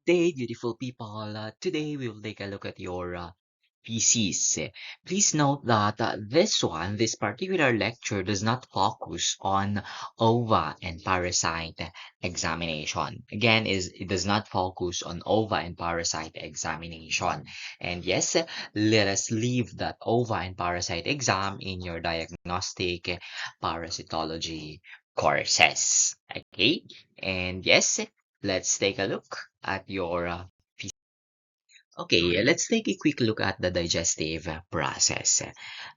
day, beautiful people. Today we will take a look at your feces. Please note that this particular lecture does not focus on ova and parasite examination. Again, it does not focus on ova and parasite examination. And yes, let us leave that ova and parasite exam in your diagnostic parasitology courses. Okay, and yes, let's take a look at your Okay, let's take a quick look at the digestive process.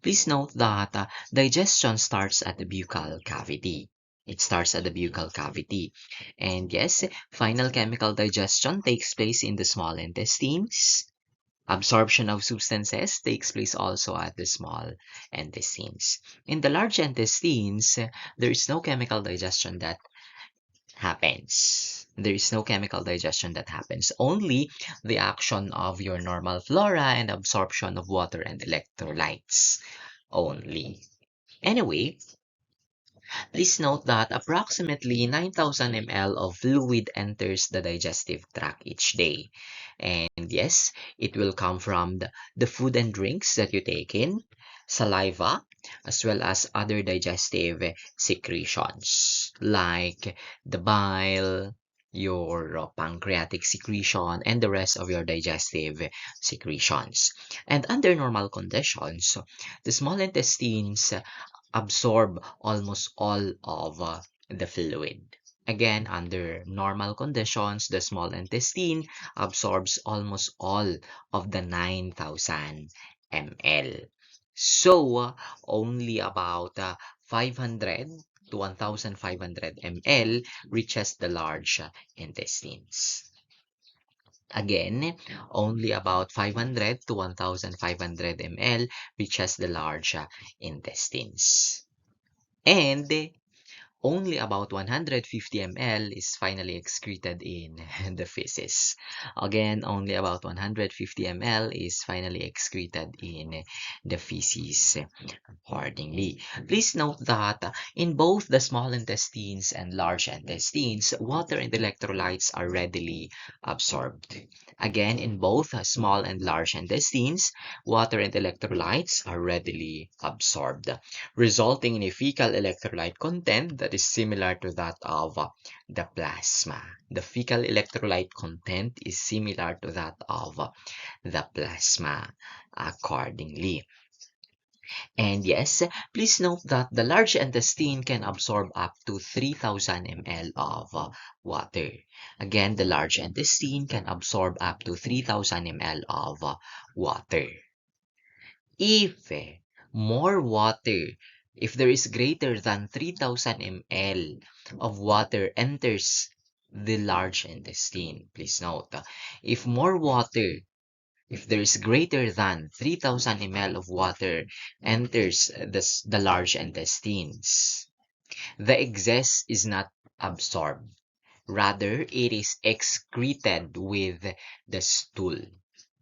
Please note that digestion starts at the buccal cavity. It starts at the buccal cavity. And yes, final chemical digestion takes place in the small intestines. Absorption of substances takes place also at the small intestines. In the large intestines, there is no chemical digestion that happens. There is no chemical digestion that happens. Only the action of your normal flora and absorption of water and electrolytes only. Anyway, please note that approximately 9,000 ml of fluid enters the digestive tract each day. And yes, it will come from the food and drinks that you take in, saliva, as well as other digestive secretions like the bile, your pancreatic secretion, and the rest of your digestive secretions. And under normal conditions, the small intestines absorb almost all of the fluid. Again, under normal conditions, the small intestine absorbs almost all of the 9,000 ml. So, only about 500 to 1,500 ml reaches the large intestines. Again, only about 500 to 1,500 ml reaches the large intestines. And only about 150 ml is finally excreted in the feces. Again, only about 150 ml is finally excreted in the feces accordingly. Please note that in both the small intestines and large intestines, water and electrolytes are readily absorbed. Again, in both small and large intestines, water and electrolytes are readily absorbed, resulting in a fecal electrolyte content that is similar to that of the plasma. The fecal electrolyte content is similar to that of the plasma accordingly. And yes, please note that the large intestine can absorb up to 3,000 ml of water. Again, the large intestine can absorb up to 3,000 ml of water. If more water, if there is greater than 3,000 ml of water enters the large intestine, please note, if more water if there is greater than 3,000 ml of water enters the large intestines, the excess is not absorbed. Rather, it is excreted with the stool.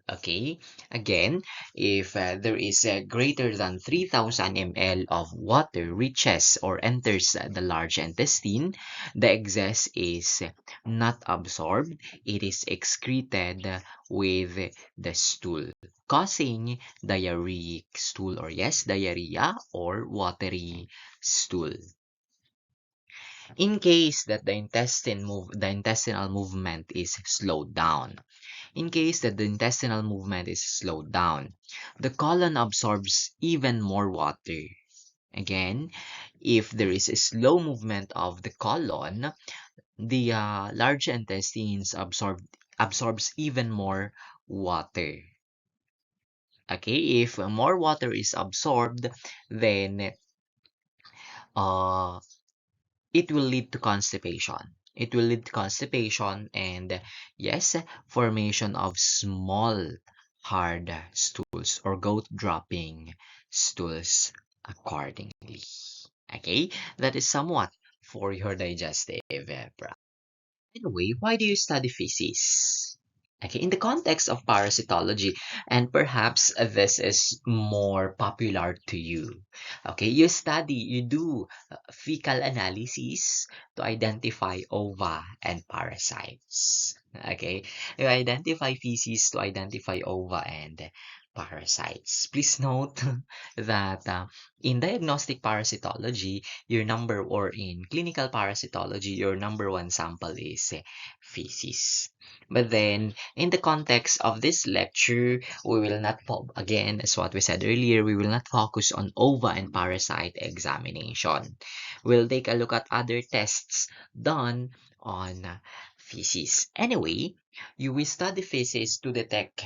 Okay, again, if there is greater than 3,000 ml of water reaches or enters the large intestine, the excess is not absorbed, it is excreted with the stool, causing diarrheic stool or yes, diarrhea or watery stool. In case that the intestinal movement is slowed down, in case that the intestinal movement is slowed down, the colon absorbs even more water. Again, if there is a slow movement of the colon, the large intestines absorbs even more water. Okay, if more water is absorbed, then uh, it will lead to constipation. It will lead to constipation and yes, formation of small hard stools or goat dropping stools accordingly. Okay, that is somewhat for your digestive process. Anyway, why do you study feces? Okay, in the context of parasitology, and perhaps this is more popular to you. Okay, you do fecal analysis to identify ova and parasites. Okay, you identify feces to identify ova and parasites. Please note that in diagnostic parasitology, your number, or in clinical parasitology, your number one sample is feces. But then, in the context of this lecture, we will not, again, as what we said earlier, we will not focus on ova and parasite examination. We'll take a look at other tests done on feces. Anyway, you will study feces to detect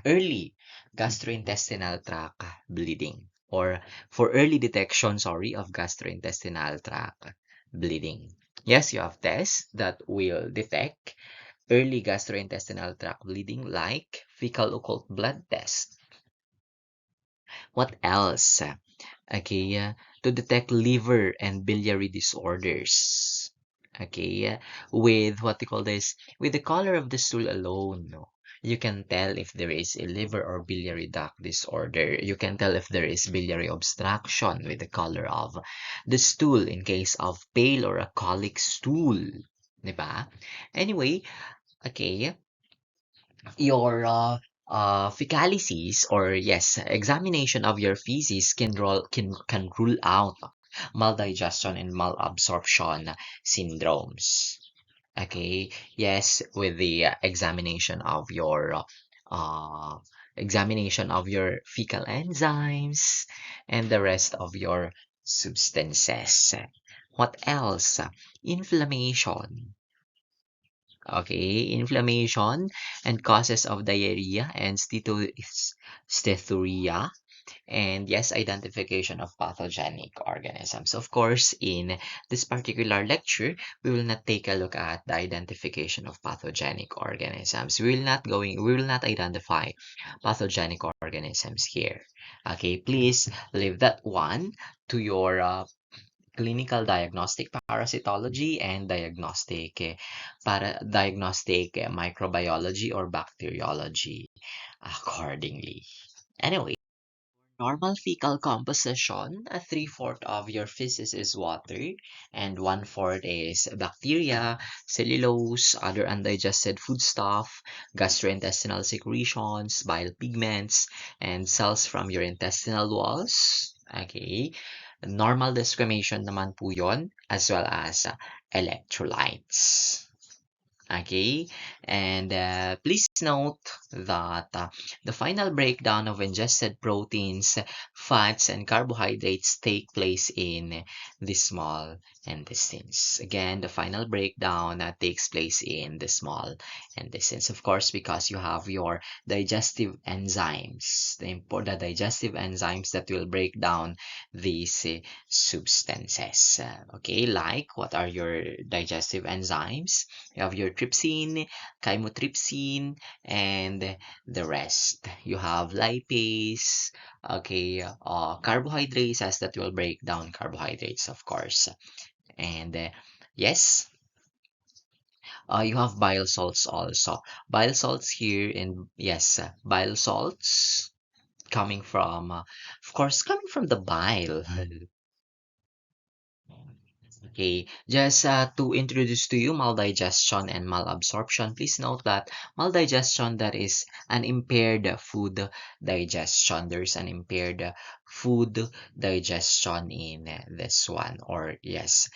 early gastrointestinal tract bleeding, or for early detection, sorry, of gastrointestinal tract bleeding. Yes, you have tests that will detect early gastrointestinal tract bleeding, like fecal occult blood test. What else? Okay, to detect liver and biliary disorders. Okay, with what they call this, with the color of the stool alone, no, you can tell if there is a liver or biliary duct disorder. You can tell if there is biliary obstruction with the color of the stool in case of pale or a colic stool. Diba? Anyway, okay, your fecalysis, or yes, examination of your feces can rule out maldigestion and malabsorption syndromes. Okay, yes, with the uh, examination of your fecal enzymes and the rest of your substances. What else? Inflammation. Okay, inflammation and causes of diarrhea and steatorrhea, and yes, identification of pathogenic organisms. Of course, in this particular lecture, we will not take a look at the identification of pathogenic organisms. We will not identify pathogenic organisms here. Okay, please leave that one to your clinical diagnostic parasitology and diagnostic microbiology or bacteriology accordingly. Anyway, normal fecal composition, a three-fourth of your feces is water, and one-fourth is bacteria, cellulose, other undigested foodstuff, gastrointestinal secretions, bile pigments, and cells from your intestinal walls. Okay. Normal desquamation naman po yon, as well as electrolytes. Okay, and please note that the final breakdown of ingested proteins, fats, and carbohydrates take place in the small intestines. Again, the final breakdown takes place in the small intestines, of course, because you have your digestive enzymes, the digestive enzymes that will break down these substances. Okay, like what are your digestive enzymes? You have your trypsin, chymotrypsin, and the rest. You have lipase, okay, carbohydrates, as that will break down carbohydrates, of course. And yes, you have bile salts also. Bile salts here, and yes, bile salts coming from, of course, coming from the bile. Okay, just to introduce to you maldigestion and malabsorption, please note that maldigestion, that is an impaired food digestion. There's an impaired food digestion in this one, or yes,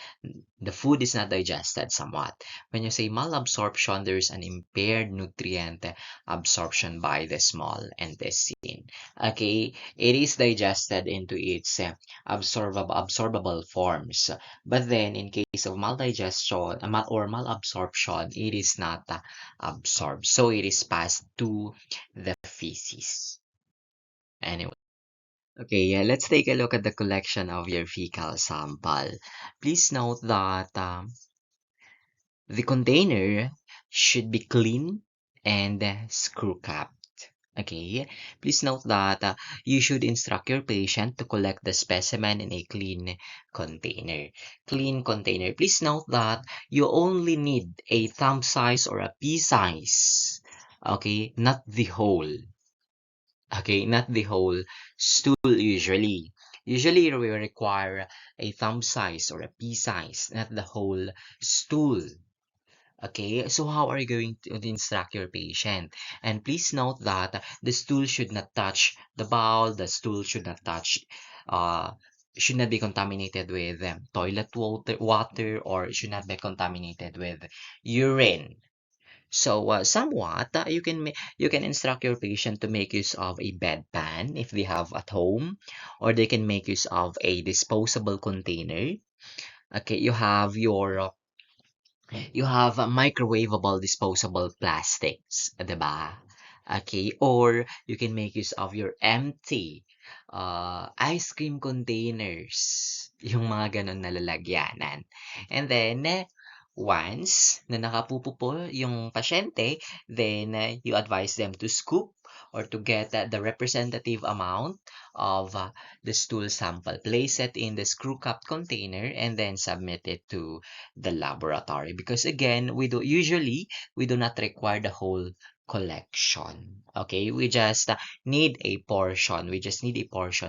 the food is not digested somewhat. When you say malabsorption, there's an impaired nutrient absorption by the small intestine. Okay, it is digested into its absorbable forms. But then, in case of maldigestion or malabsorption, it is not absorbed. So it is passed to the feces. Anyway. Okay, yeah, let's take a look at the collection of your fecal sample. Please note that the container should be clean and screw capped. Okay, please note that you should instruct your patient to collect the specimen in a clean container. Clean container. Please note that you only need a thumb size or a pea size. Okay, not the whole. Okay, not the whole stool usually. Usually we require a thumb size or a pea size, not the whole stool. Okay, so how are you going to instruct your patient? And please note that the stool should not touch the bowel, the stool uh, should not be contaminated with toilet water, or it should not be contaminated with urine. So somewhat you can instruct your patient to make use of a bedpan if they have at home, or they can make use of a disposable container. Okay, you have microwavable disposable plastics, 'di ba? Okay, or you can make use of your empty ice cream containers, yung mga ganun na lalagyanan. And then, once na nakapupo po yung pasyente, then you advise them to scoop or to get the representative amount of the stool sample. Place it in the screw cap container and then submit it to the laboratory, because again we do not require the whole collection. Okay, we just need a portion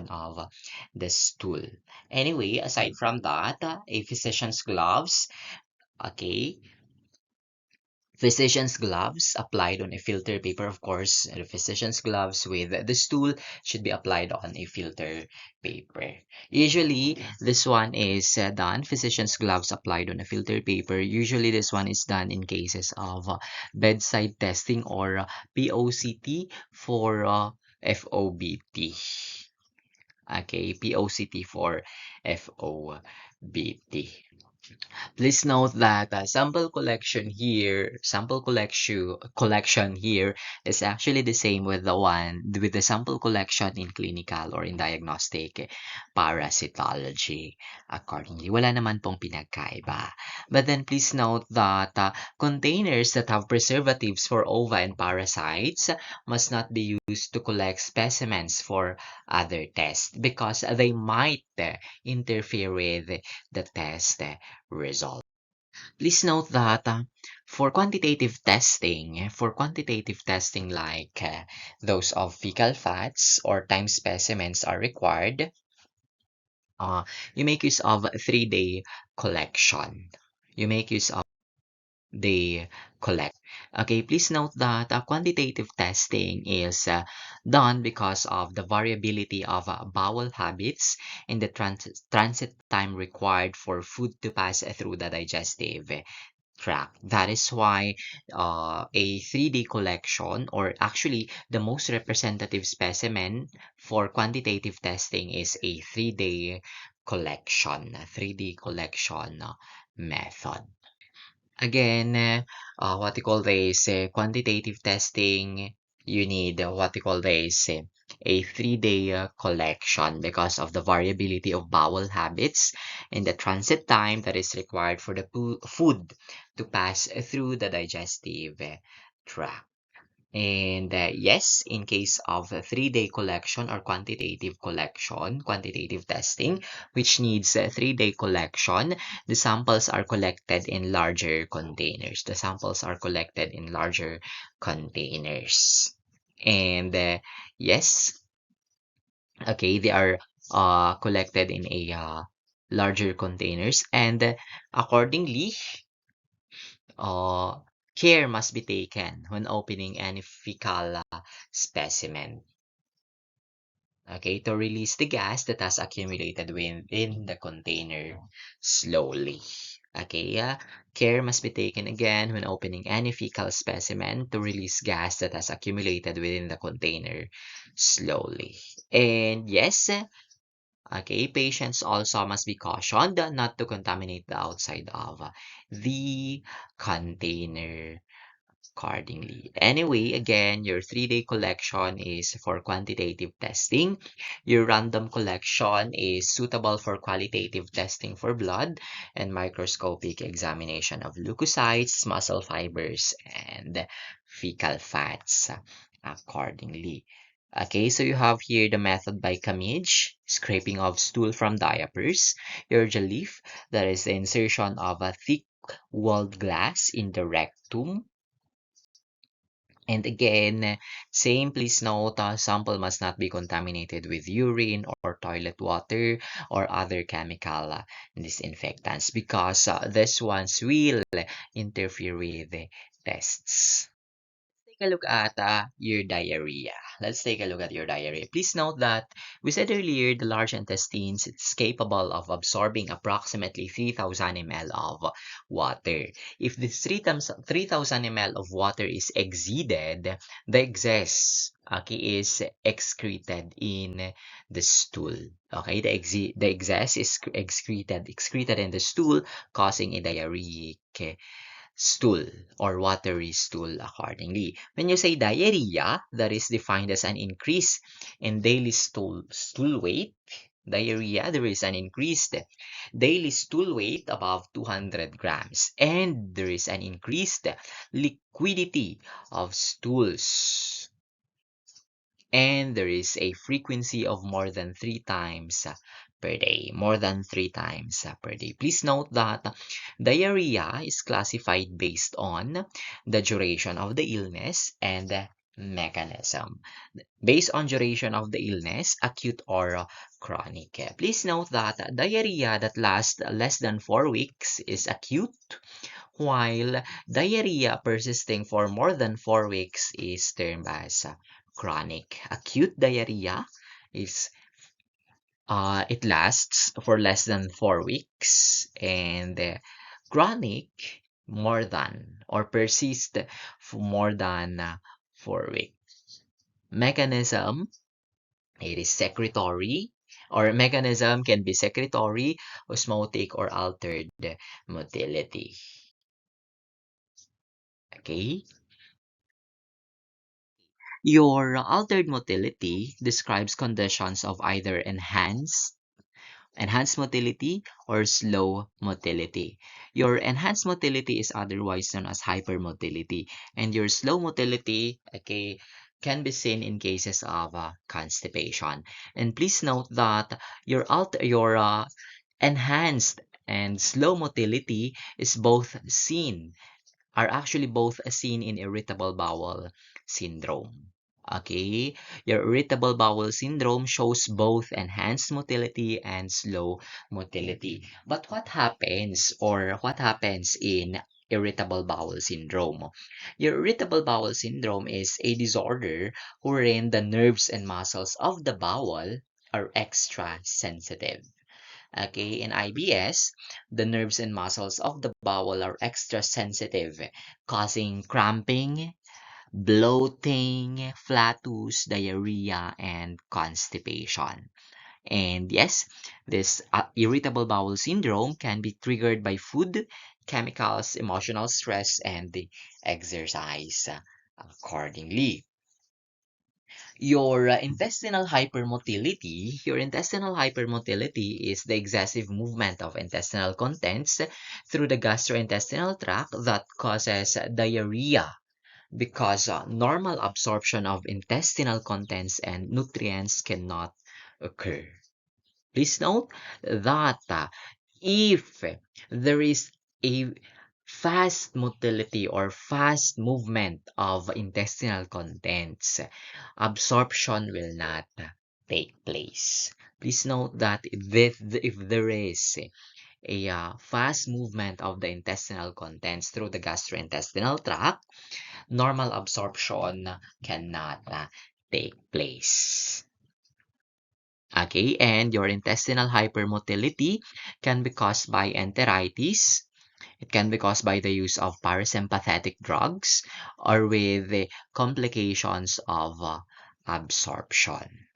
of the stool. Anyway, aside from that, a physician's gloves. Okay, physician's gloves applied on a filter paper. Of course, the physician's gloves with the stool should be applied on a filter paper. Usually, this one is done. Physician's gloves applied on a filter paper. Usually, this one is done in cases of bedside testing or POCT for FOBT. Okay, POCT for FOBT. Please note that sample collection here is actually the same with the sample collection in clinical or in diagnostic parasitology. Accordingly, wala naman pong pinagkaiba. But then please note that containers that have preservatives for ova and parasites must not be used to collect specimens for other tests, because they might interfere with the test result. Please note that for quantitative testing like those of fecal fats or time specimens are required, uh, you make use of 3-day collection. You make use of they collect. Okay, please note that quantitative testing is done because of the variability of bowel habits and the transit time required for food to pass through the digestive tract. That is why a 3-day collection, or actually the most representative specimen for quantitative testing, is a 3-day collection method. Again, what you call this, quantitative testing, you need what you call this, a 3-day collection because of the variability of bowel habits and the transit time that is required for the food to pass through the digestive tract. And yes, in case of a 3-day collection or quantitative testing, which needs a 3-day collection, the samples are collected in larger containers. The samples are collected in larger containers. And yes, okay, they are collected in a larger containers, and accordingly, uh, care must be taken when opening any fecal specimen. Okay, to release the gas that has accumulated within the container slowly. Okay, care must be taken again when opening any fecal specimen to release gas that has accumulated within the container slowly. And yes, okay, patients also must be cautioned not to contaminate the outside of the container accordingly. Anyway, again, your 3-day collection is for quantitative testing. Your random collection is suitable for qualitative testing for blood and microscopic examination of leukocytes, muscle fibers, and fecal fats accordingly. Okay, so you have here the method by Camige, scraping of stool from diapers, your leaf, that is the insertion of a thick walled glass in the rectum, And again, same, please note, sample must not be contaminated with urine or toilet water or other chemical disinfectants because this ones will interfere with the tests. Take a look at your diarrhea. Let's take a look at your diarrhea. Please note that we said earlier the large intestines is capable of absorbing approximately 3,000 ml of water. If this 3,000 ml of water is exceeded, the excess, okay, is excreted in the stool. Okay, the excess is excreted in the stool, causing a diarrheic stool or watery stool accordingly. When you say diarrhea, that is defined as an increase in daily stool weight. Diarrhea, there is an increased daily stool weight above 200 grams, and there is an increased liquidity of stools, and there is a frequency of more than 3 times per day. More than 3 times per day. Please note that diarrhea is classified based on the duration of the illness and the mechanism. Based on duration of the illness, acute or chronic. Please note that diarrhea that lasts less than 4 weeks is acute, while diarrhea persisting for more than 4 weeks is termed as chronic. Acute diarrhea is it lasts for less than 4 weeks, and chronic more than or persist for more than 4 weeks. Mechanism, it is secretory, or mechanism can be secretory, osmotic, or altered motility. Okay? Your altered motility describes conditions of either enhanced motility or slow motility. Your enhanced motility is otherwise known as hypermotility, and your slow motility, okay, can be seen in cases of constipation. And please note that your enhanced and slow motility is both seen are actually both seen in irritable bowel syndrome. Okay, your irritable bowel syndrome shows both enhanced motility and slow motility. But what happens in irritable bowel syndrome? Your irritable bowel syndrome is a disorder wherein the nerves and muscles of the bowel are extra sensitive. Okay, in IBS, the nerves and muscles of the bowel are extra sensitive, causing cramping, bloating, flatus, diarrhea, and constipation. And yes, this irritable bowel syndrome can be triggered by food, chemicals, emotional stress, and the exercise accordingly. Your intestinal hypermotility is the excessive movement of intestinal contents through the gastrointestinal tract that causes diarrhea because normal absorption of intestinal contents and nutrients cannot occur. Please note that if there is a fast motility or fast movement of intestinal contents, absorption will not take place. Please note that if there is a fast movement of the intestinal contents through the gastrointestinal tract, normal absorption cannot take place. Okay, and your intestinal hypermotility can be caused by enteritis. It can be caused by the use of parasympathetic drugs or with the complications of absorption.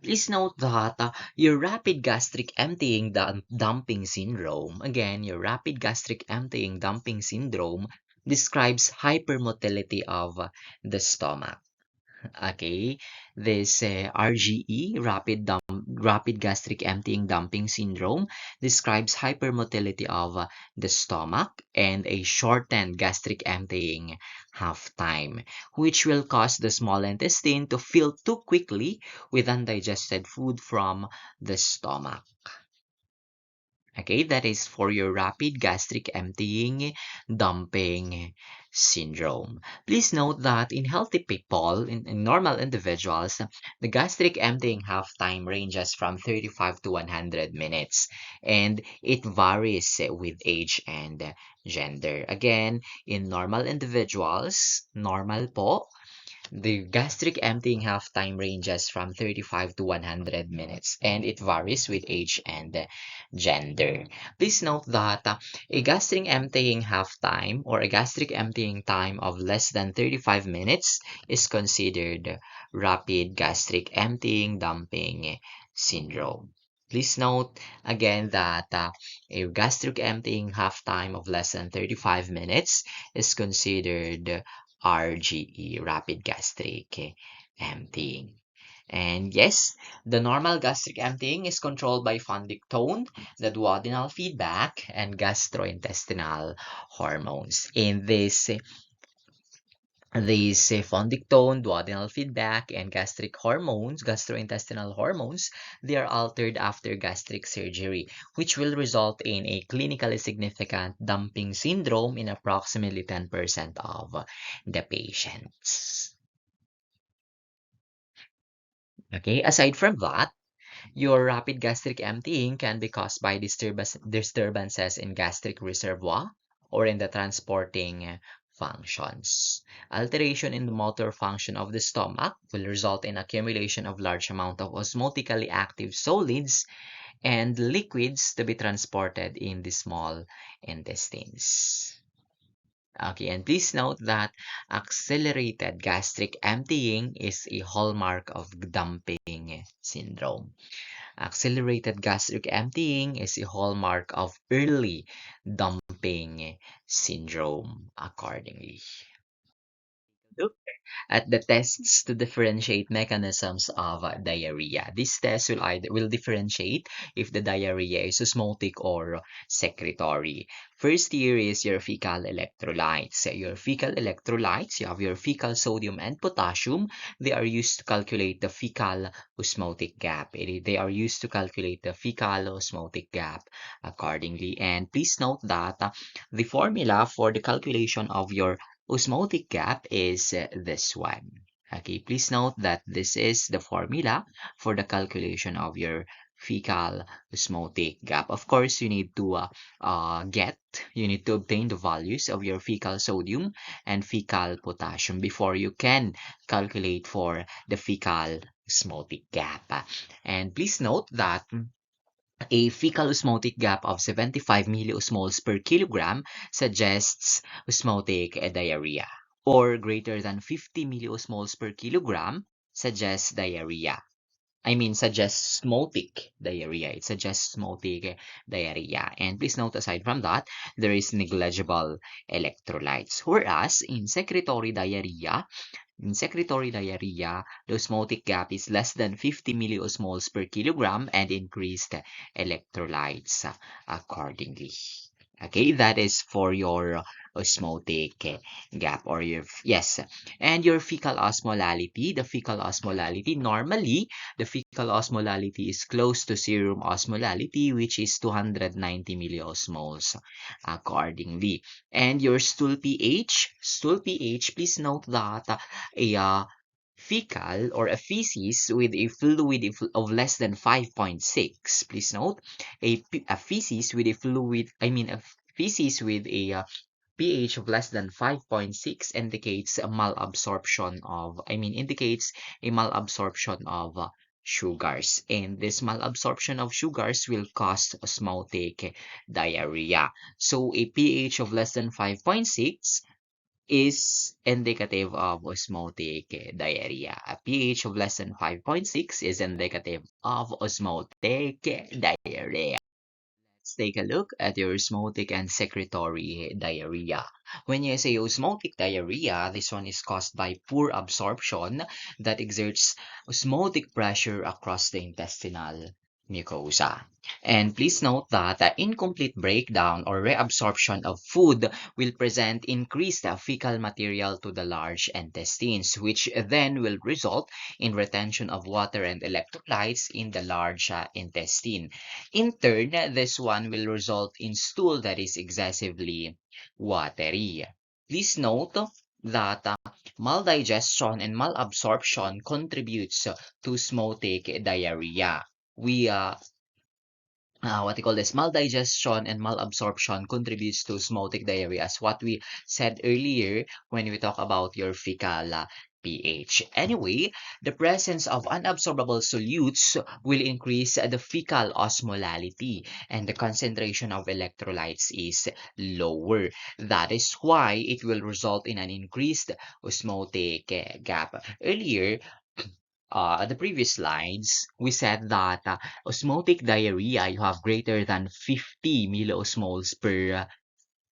Please note that your rapid gastric emptying dumping syndrome, again, your rapid gastric emptying dumping syndrome describes hypermotility of the stomach. Okay, this RGE, rapid gastric emptying dumping syndrome, describes hypermotility of the stomach and a shortened gastric emptying half time, which will cause the small intestine to fill too quickly with undigested food from the stomach. Okay, that is for your rapid gastric emptying dumping syndrome. Please note that in healthy people, in normal individuals, the gastric emptying half time ranges from 35 to 100 minutes and it varies with age and gender. Again, in normal individuals, normal po, the gastric emptying half time ranges from 35 to 100 minutes and it varies with age and gender. Please note that a gastric emptying half time or a gastric emptying time of less than 35 minutes is considered rapid gastric emptying dumping syndrome. Please note again that a gastric emptying half time of less than 35 minutes is considered RGE, rapid gastric emptying. And yes, the normal gastric emptying is controlled by fundic tone, the duodenal feedback, and gastrointestinal hormones. In this these fundic tone, duodenal feedback, and gastric hormones, gastrointestinal hormones, they are altered after gastric surgery, which will result in a clinically significant dumping syndrome in approximately 10% of the patients. Okay, aside from that, your rapid gastric emptying can be caused by disturbances in gastric reservoir or in the transporting functions. Alteration in the motor function of the stomach will result in accumulation of large amount of osmotically active solids and liquids to be transported in the small intestines. Okay, and please note that accelerated gastric emptying is a hallmark of dumping syndrome. Accelerated gastric emptying is a hallmark of early dumping syndrome, accordingly. Look at the tests to differentiate mechanisms of diarrhea. These tests will differentiate if the diarrhea is osmotic or secretory. First here is your fecal electrolytes. Your fecal electrolytes, you have your fecal sodium and potassium. They are used to calculate the fecal osmotic gap. They are used to calculate the fecal osmotic gap accordingly. And please note that the formula for the calculation of your osmotic gap is this one. Okay, please note that this is the formula for the calculation of your fecal osmotic gap. Of course, you need to obtain the values of your fecal sodium and fecal potassium before you can calculate for the fecal osmotic gap. And please note that a fecal osmotic gap of 75 milliosmoles per kilogram suggests osmotic diarrhea, or greater than 50 milliosmoles per kilogram suggests diarrhea. I mean, suggests osmotic diarrhea. It suggests osmotic diarrhea. And please note, aside from that, there is negligible electrolytes. Whereas in secretory diarrhea, the osmotic gap is less than 50 milliosmoles per kilogram and increased electrolytes accordingly. Okay, that is for your osmotic gap or yes, and your fecal osmolality. The fecal osmolality, normally, the fecal osmolality is close to serum osmolality, which is 290 milliosmoles accordingly. And your stool pH, please note that a fecal or a feces with a fluid of less than 5.6. Please note, a feces with a fluid, I mean a feces with a pH of less than 5.6 indicates a malabsorption of, indicates a malabsorption of sugars. And this malabsorption of sugars will cause osmotic diarrhea. So a pH of less than 5.6 is indicative of osmotic diarrhea. A pH of less than 5.6 is indicative of osmotic diarrhea. Let's take a look at your osmotic and secretory diarrhea. When you say osmotic diarrhea, this one is caused by poor absorption that exerts osmotic pressure across the intestinal mucosa. And please note that the incomplete breakdown or reabsorption of food will present increased fecal material to the large intestines, which then will result in retention of water and electrolytes in the large intestine. In turn, this one will result in stool that is excessively watery. Please note that maldigestion and malabsorption contributes to osmotic diarrhea. We what you call this maldigestion and malabsorption contributes to osmotic diarrhea, as what we said earlier when we talk about your fecal pH. Anyway, the presence of unabsorbable solutes will increase the fecal osmolality and the concentration of electrolytes is lower. That is why it will result in an increased osmotic gap. Earlier, the previous slides, we said that osmotic diarrhea, you have greater than 50 milliosmoles per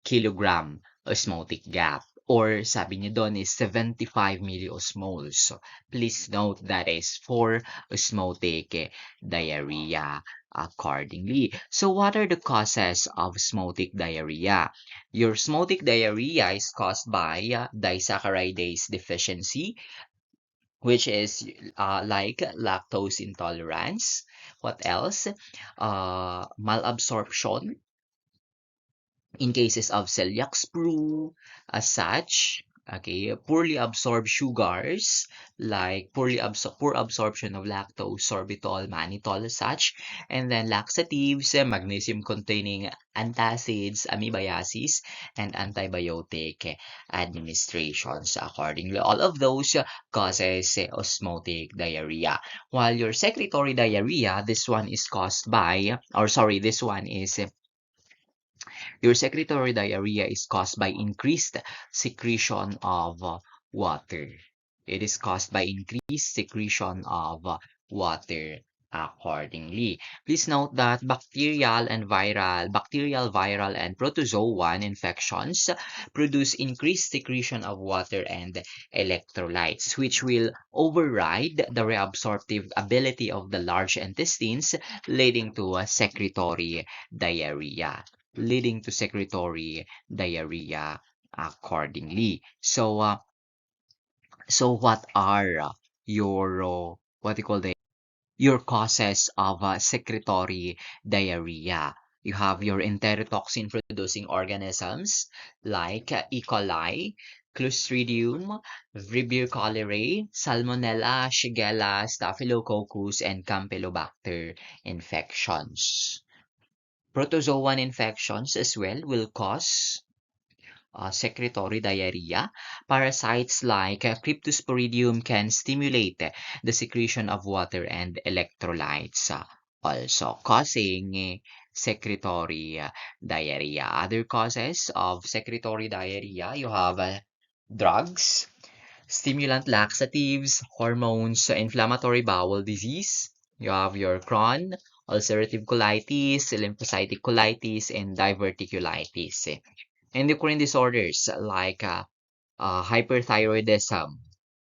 kilogram osmotic gap. Or sabi niyo doon is 75 milliosmoles. So, please note that is for osmotic diarrhea accordingly. So what are the causes of osmotic diarrhea? Your osmotic diarrhea is caused by disaccharidase deficiency, which is like lactose intolerance. What else? Malabsorption in cases of celiac sprue, as such. Okay, poorly absorbed sugars like poor absorption of lactose, sorbitol, mannitol, as such, and then laxatives, magnesium-containing antacids, amoebiasis, and antibiotic administrations. Accordingly, all of those causes osmotic diarrhea. While your secretory diarrhea, this one is caused by, or sorry, this one is your secretory diarrhea is caused by increased secretion of water. It is caused by increased secretion of water accordingly. Please note that bacterial, viral, and protozoan infections produce increased secretion of water and electrolytes, which will override the reabsorptive ability of the large intestines, leading to a secretory diarrhea accordingly. So what are your what do you call the your causes of secretory diarrhea? You have your enterotoxin producing organisms like E. coli, Clostridium, Vibrio cholerae, Salmonella, Shigella, Staphylococcus, and Campylobacter infections. Protozoan infections as well will cause secretory diarrhea. Parasites like Cryptosporidium can stimulate the secretion of water and electrolytes, also causing secretory diarrhea. Other causes of secretory diarrhea, you have drugs, stimulant laxatives, hormones, inflammatory bowel disease. You have your Crohn, ulcerative colitis, lymphocytic colitis, and diverticulitis. Endocrine disorders like hyperthyroidism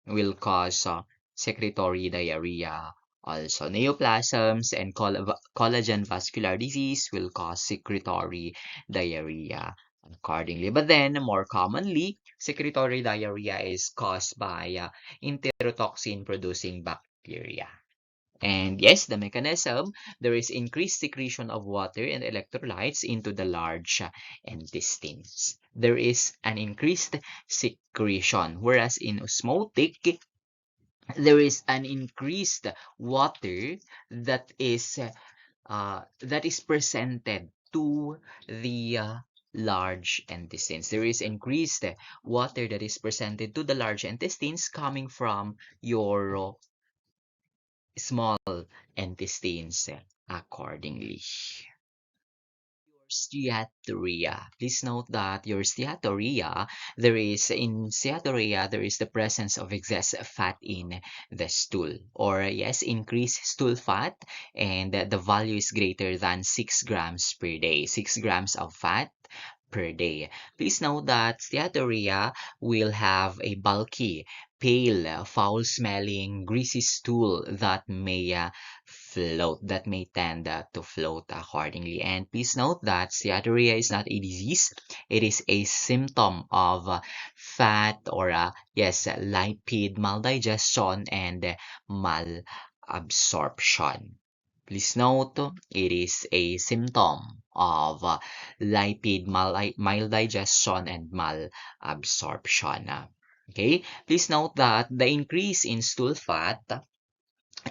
will cause secretory diarrhea. Also, neoplasms and collagen vascular disease will cause secretory diarrhea accordingly. But then, more commonly, secretory diarrhea is caused by enterotoxin producing bacteria. And yes, the mechanism, there is increased secretion of water and electrolytes into the large intestines. There is an increased secretion, whereas in osmotic, there is an increased water that is presented to the large intestines. There is increased water that is presented to the large intestines coming from your small intestines accordingly. Steatorrhea. Please note that your steatorrhea, there is the presence of excess fat in the stool, or yes, increased stool fat, and the value is greater than 6 grams per day. 6 grams of fat per day. Please note that steatorrhea will have a bulky, pale, foul-smelling, greasy stool that may float, that may tend to float accordingly. And please note that steatorrhea is not a disease. It is a symptom of fat or yes, lipid maldigestion and malabsorption. Please note, it is a symptom of lipid maldigestion and malabsorption. Okay, please note that the increase in stool fat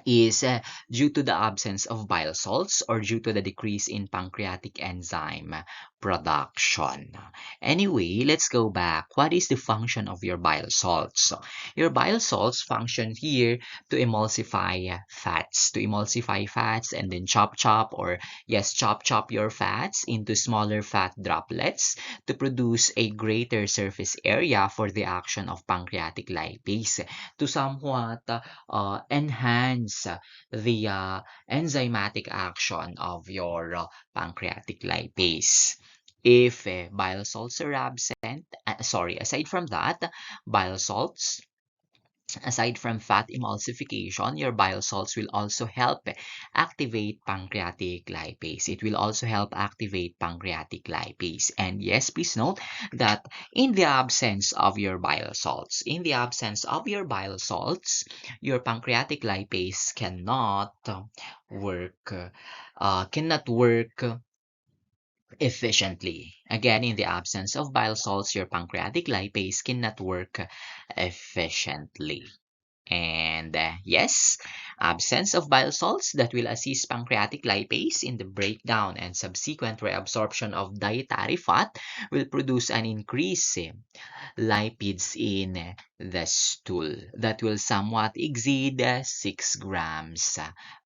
is due to the absence of bile salts or due to the decrease in pancreatic enzyme production. Anyway, let's go back. What is the function of your bile salts? Your bile salts function here to emulsify fats, and then chop or yes, chop your fats into smaller fat droplets to produce a greater surface area for the action of pancreatic lipase to somewhat enhance the enzymatic action of your pancreatic lipase. If bile salts are absent, aside from that, bile salts, aside from fat emulsification, your bile salts will also help activate pancreatic lipase. It will also help activate pancreatic lipase. And yes, please note that in the absence of your bile salts, your pancreatic lipase cannot work efficiently. Again, in the absence of bile salts, your pancreatic lipase cannot work efficiently. And yes, absence of bile salts that will assist pancreatic lipase in the breakdown and subsequent reabsorption of dietary fat will produce an increase in lipids in the stool that will somewhat exceed 6 grams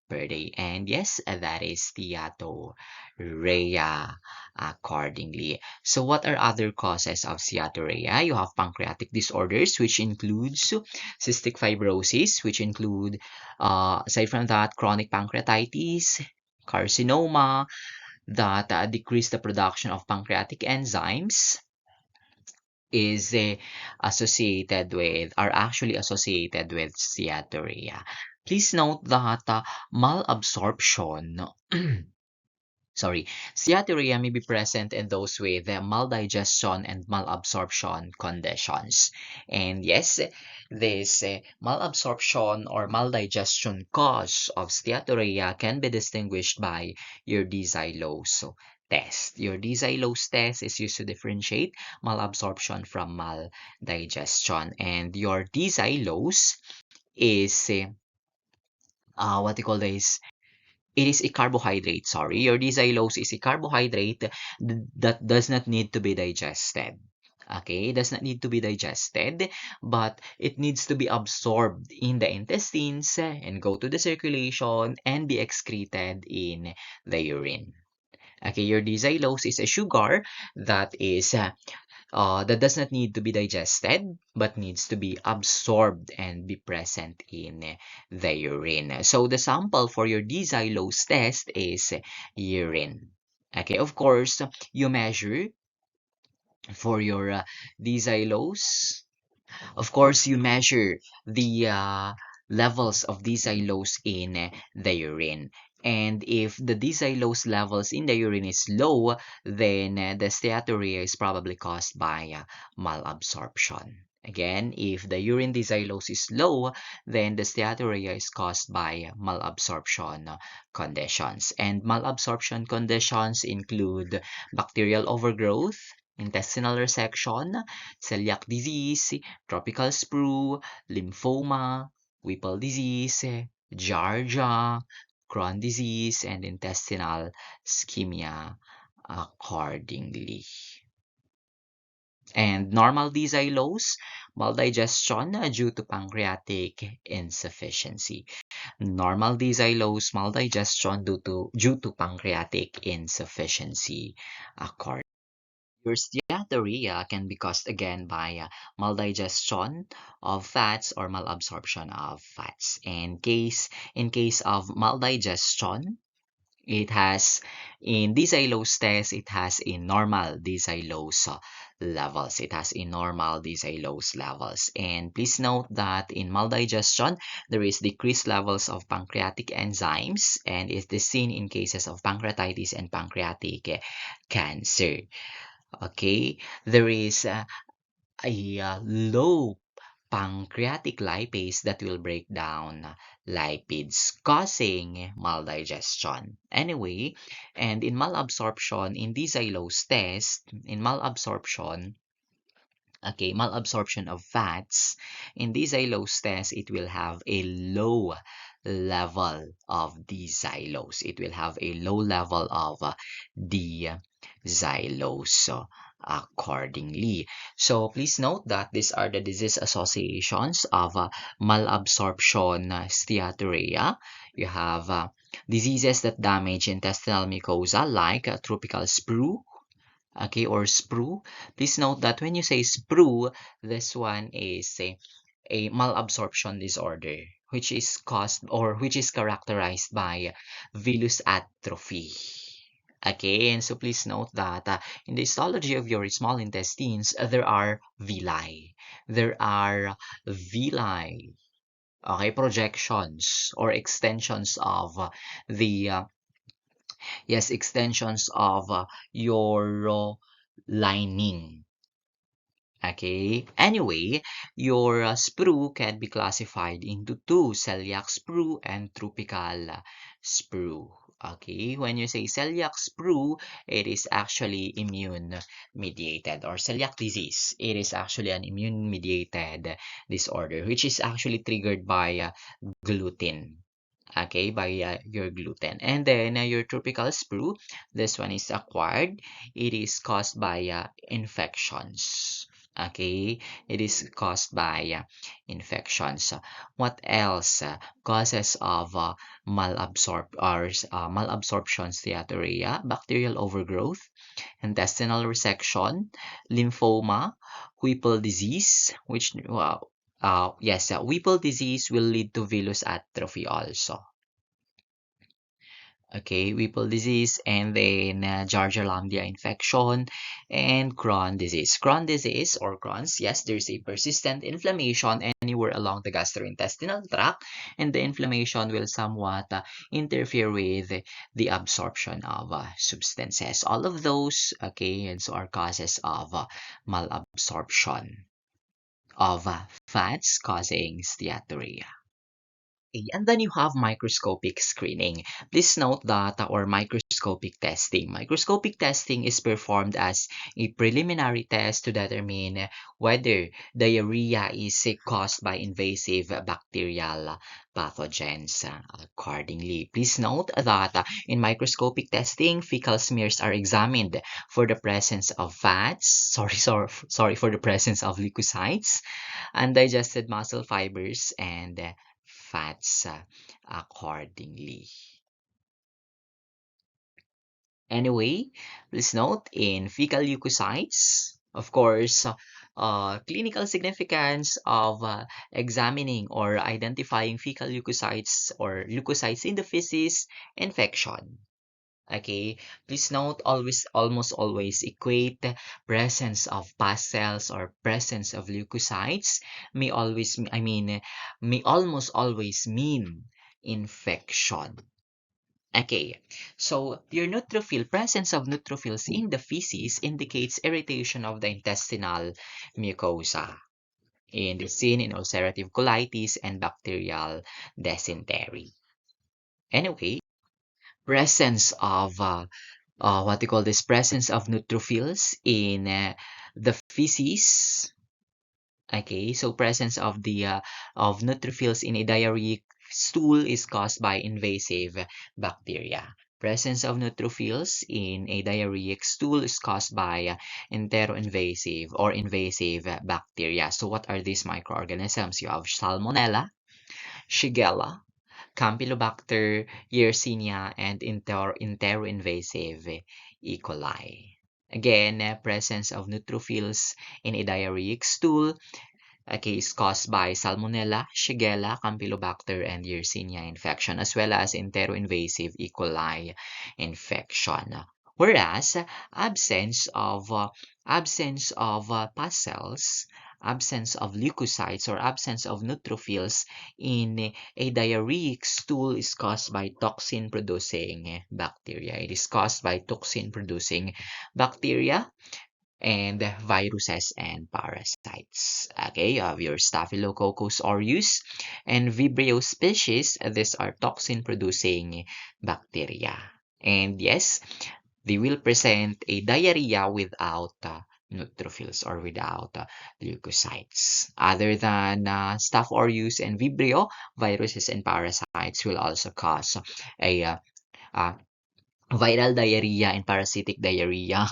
per day. And yes, that is steatorrhea accordingly. So what are other causes of steatorrhea? You have pancreatic disorders, which includes cystic fibrosis, which include, aside from that, chronic pancreatitis, carcinoma, that decrease the production of pancreatic enzymes is actually associated with steatorrhea. Please note that malabsorption sorry, steatorrhea may be present in those with maldigestion and malabsorption conditions. And yes, this malabsorption or maldigestion cause of steatorrhea can be distinguished by your D-xylose test. Your D-xylose test is used to differentiate malabsorption from maldigestion. And your D-xylose is what you call this? It is a carbohydrate, sorry. Your D-xylose is a carbohydrate that does not need to be digested. Okay, it does not need to be digested, but it needs to be absorbed in the intestines and go to the circulation and be excreted in the urine. Okay, your D-xylose is a sugar that that does not need to be digested but needs to be absorbed and be present in the urine. So the sample for your D-xylose test is urine. Okay, of course, you measure for your D-xylose. Of course, you measure the levels of D-xylose in the urine. And if the D-xylose levels in the urine is low, then the steatorrhea is probably caused by malabsorption. Again, if the urine D-xylose is low, then the steatorrhea is caused by malabsorption conditions. And malabsorption conditions include bacterial overgrowth, intestinal resection, celiac disease, tropical sprue, lymphoma, Whipple disease, Giardia, Crohn disease, and intestinal ischemia accordingly. And normal D-xylose, maldigestion due to pancreatic insufficiency. Normal D-xylose, maldigestion due to pancreatic insufficiency accordingly. Your steatorrhea can be caused again by maldigestion of fats or malabsorption of fats. In case of maldigestion, it has in D-xylose test, it has a normal D-xylose levels. It has a normal diazylose levels. And please note that in maldigestion, there is decreased levels of pancreatic enzymes, and it is seen in cases of pancreatitis and pancreatic cancer. Okay, there is a low pancreatic lipase that will break down lipids, causing maldigestion. Anyway, and in malabsorption, in diazylose test, in malabsorption, okay, malabsorption of fats, in diazylose test, it will have a low level of diazylose. It will have a low level of diazylose accordingly. So please note that these are the disease associations of malabsorption steatorrhea. You have diseases that damage intestinal mucosa like tropical sprue, okay, or sprue. Please note that when you say sprue, this one is a malabsorption disorder, which is caused or which is characterized by villus atrophy. Okay, and so please note that in the histology of your small intestines, there are villi. There are villi, okay, projections or extensions of the yes, extensions of your lining. Okay. Anyway, your sprue can be classified into two, celiac sprue and tropical sprue. Okay, when you say celiac sprue, it is actually immune mediated, or celiac disease. It is actually an immune mediated disorder, which is actually triggered by gluten. Okay, by your gluten. And then your tropical sprue, this one is acquired. It is caused by infections. Okay, it is caused by infections. What else? Causes of malabsorption steatorrhea, bacterial overgrowth, intestinal resection, lymphoma, Whipple disease, which yes, Whipple disease will lead to villus atrophy also. Okay, Whipple disease, and then Giardia lamblia infection, and Crohn disease. Crohn disease or Crohn's, yes, there's a persistent inflammation anywhere along the gastrointestinal tract, and the inflammation will somewhat interfere with the absorption of substances. All of those, okay, and so are causes of malabsorption of fats causing steatorrhea. Okay, and then you have microscopic screening. Please note that or microscopic testing. Microscopic testing is performed as a preliminary test to determine whether diarrhea is caused by invasive bacterial pathogens. Accordingly, please note that in microscopic testing, fecal smears are examined for the presence of fats, sorry, for the presence of leukocytes, undigested muscle fibers, and fats accordingly. Anyway, please note in fecal leukocytes, of course, clinical significance of examining or identifying fecal leukocytes or leukocytes in the feces infection. Okay, please note almost always equate presence of past cells or presence of leukocytes may almost always mean infection. Okay, so your neutrophil, presence of neutrophils in the feces indicates irritation of the intestinal mucosa, and is seen in ulcerative colitis and bacterial dysentery. Anyway, presence of what you call this presence of neutrophils in the feces. Okay, so presence of the of neutrophils in a diarrheic stool is caused by invasive bacteria. Presence of neutrophils in a diarrheic stool is caused by enteroinvasive or invasive bacteria. So what are these microorganisms? You have Salmonella, Shigella, Campylobacter, Yersinia, and enteroinvasive E. coli. Again, presence of neutrophils in a diarrheic stool, a case caused by Salmonella, Shigella, Campylobacter, and Yersinia infection, as well as enteroinvasive E. coli infection. Whereas absence of past cells, absence of leukocytes, or absence of neutrophils in a diarrheic stool is caused by toxin-producing bacteria. It is caused by toxin-producing bacteria and viruses and parasites. Okay, you have your Staphylococcus aureus and Vibrio species. These are toxin-producing bacteria. And yes, they will present a diarrhea without neutrophils or without leukocytes. Other than Staph aureus and Vibrio, viruses and parasites will also cause a uh, viral diarrhea and parasitic diarrhea.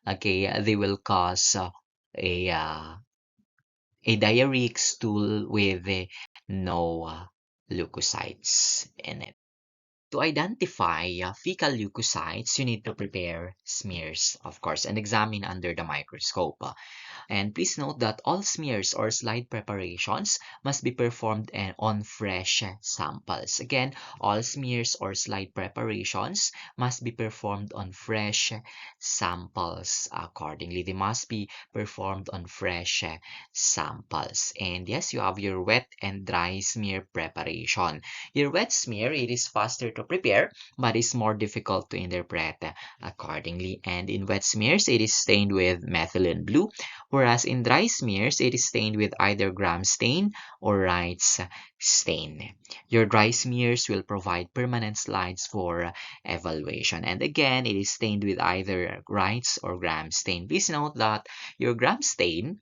Okay, they will cause a uh, a diarrheic stool with no leukocytes in it. To identify fecal leukocytes, you need to prepare smears, of course, and examine under the microscope. And please note that all smears or slide preparations must be performed on fresh samples. Again, all smears or slide preparations must be performed on fresh samples accordingly. They must be performed on fresh samples. And yes, you have your wet and dry smear preparation. Your wet smear, it is faster to prepare, but is more difficult to interpret accordingly. And in wet smears, it is stained with methylene blue, whereas in dry smears, it is stained with either Gram stain or Wright's stain. Your dry smears will provide permanent slides for evaluation. And again, it is stained with either Wright's or Gram stain. Please note that your Gram stain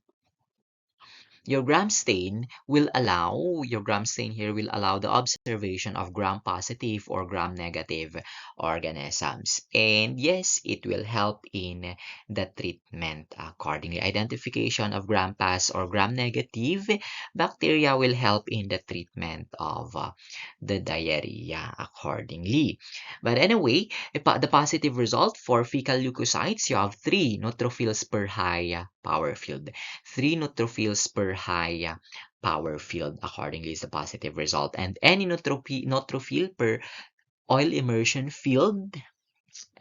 your gram stain here will allow the observation of gram-positive or gram-negative organisms. And yes, it will help in the treatment accordingly. Identification of gram-pass or gram-negative bacteria will help in the treatment of the diarrhea accordingly. But anyway, the positive result for fecal leukocytes, you have 3 neutrophils per high power field. 3 neutrophils per high power field accordingly is the positive result. And any neutrophil per oil immersion field,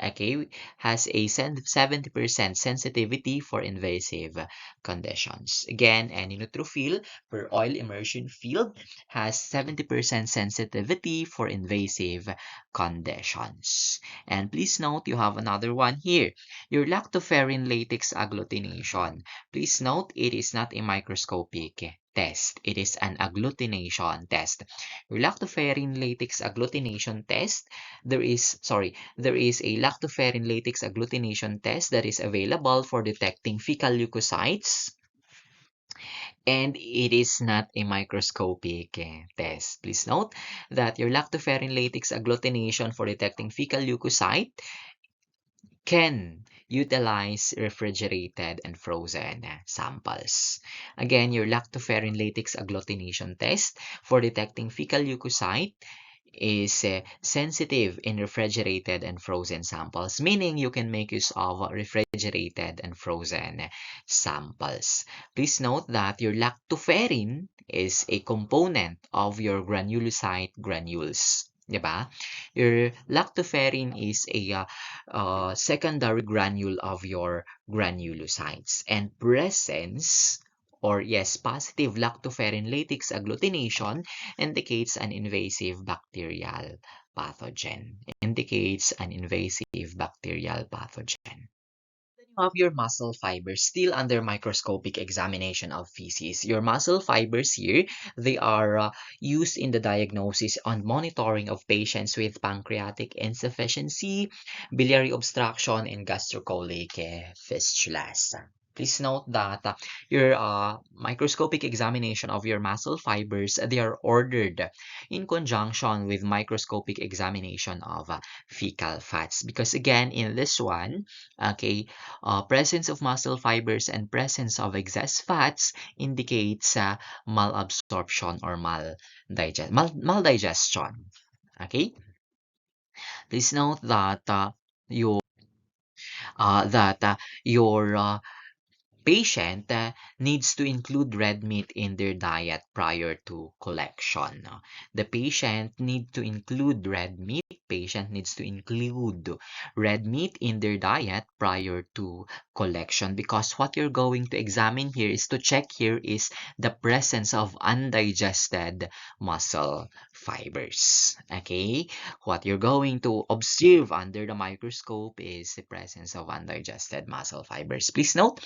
okay, has a 70% sensitivity for invasive conditions. Again, any neutrophil per oil immersion field has 70% sensitivity for invasive conditions. And please note, you have another one here, your lactoferrin latex agglutination. Please note, it is not a microscopic test. It is an agglutination test. Your lactoferrin latex agglutination test, there is a lactoferrin latex agglutination test that is available for detecting fecal leukocytes, and it is not a microscopic test. Please note that your lactoferrin latex agglutination for detecting fecal leukocyte can utilize refrigerated and frozen samples. Again, your lactoferrin latex agglutination test for detecting fecal leukocyte is sensitive in refrigerated and frozen samples, meaning you can make use of refrigerated and frozen samples. Please note that your lactoferrin is a component of your granulocyte granules. Diba? Your lactoferrin is a secondary granule of your granulocytes, and presence or yes, positive lactoferrin latex agglutination indicates an invasive bacterial pathogen. Indicates an invasive bacterial pathogen. You have your muscle fibers still under microscopic examination of feces. Your muscle fibers here, they are used in the diagnosis and monitoring of patients with pancreatic insufficiency, biliary obstruction, and gastrocolic fistulas. Please note that your microscopic examination of your muscle fibers, they are ordered in conjunction with microscopic examination of fecal fats. Because again, in this one, okay, presence of muscle fibers and presence of excess fats indicates malabsorption or maldigestion. Okay, please note that your patient needs to include red meat in their diet prior to collection. The patient need to include red meat patient needs to include red meat in their diet prior to collection, because what you're going to examine here is to check here is the presence of undigested muscle fibers. Okay, what you're going to observe under the microscope is the presence of undigested muscle fibers. Please note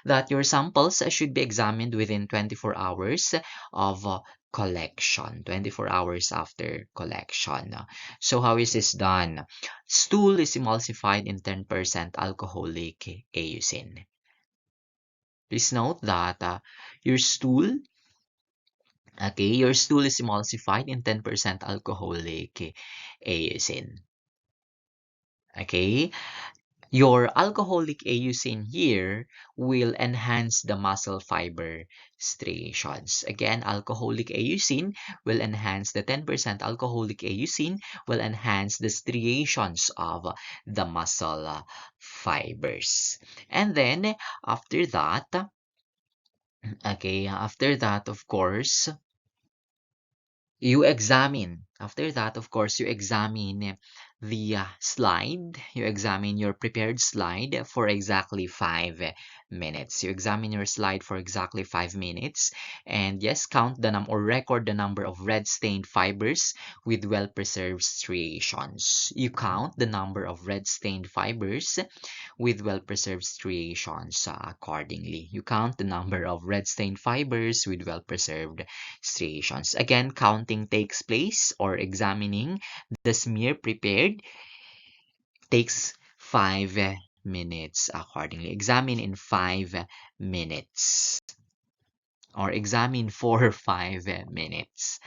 that your samples should be examined within 24 hours of collection, 24 hours after collection. So how is this done? Stool is emulsified in 10% alcoholic eosin. Please note that your stool, okay, your stool is emulsified in 10% alcoholic eosin. Okay, your alcoholic eosin here will enhance the muscle fiber striations. Again, alcoholic eosin will enhance the 10% alcoholic eosin will enhance the striations of the muscle fibers. And then after that, okay, after that, of course, you examine. After that, of course, you examine the slide. You examine your prepared slide for exactly 5 minutes. You examine your slide for exactly 5 minutes. And yes, count the or record the number of red stained fibers with well-preserved striations. You count the number of red stained fibers with well-preserved striations accordingly. You count the number of red-stained fibers with well-preserved striations. Again, counting takes place, or examining the smear prepared takes 5 minutes accordingly. Examine in 5 minutes, or examine for 5 minutes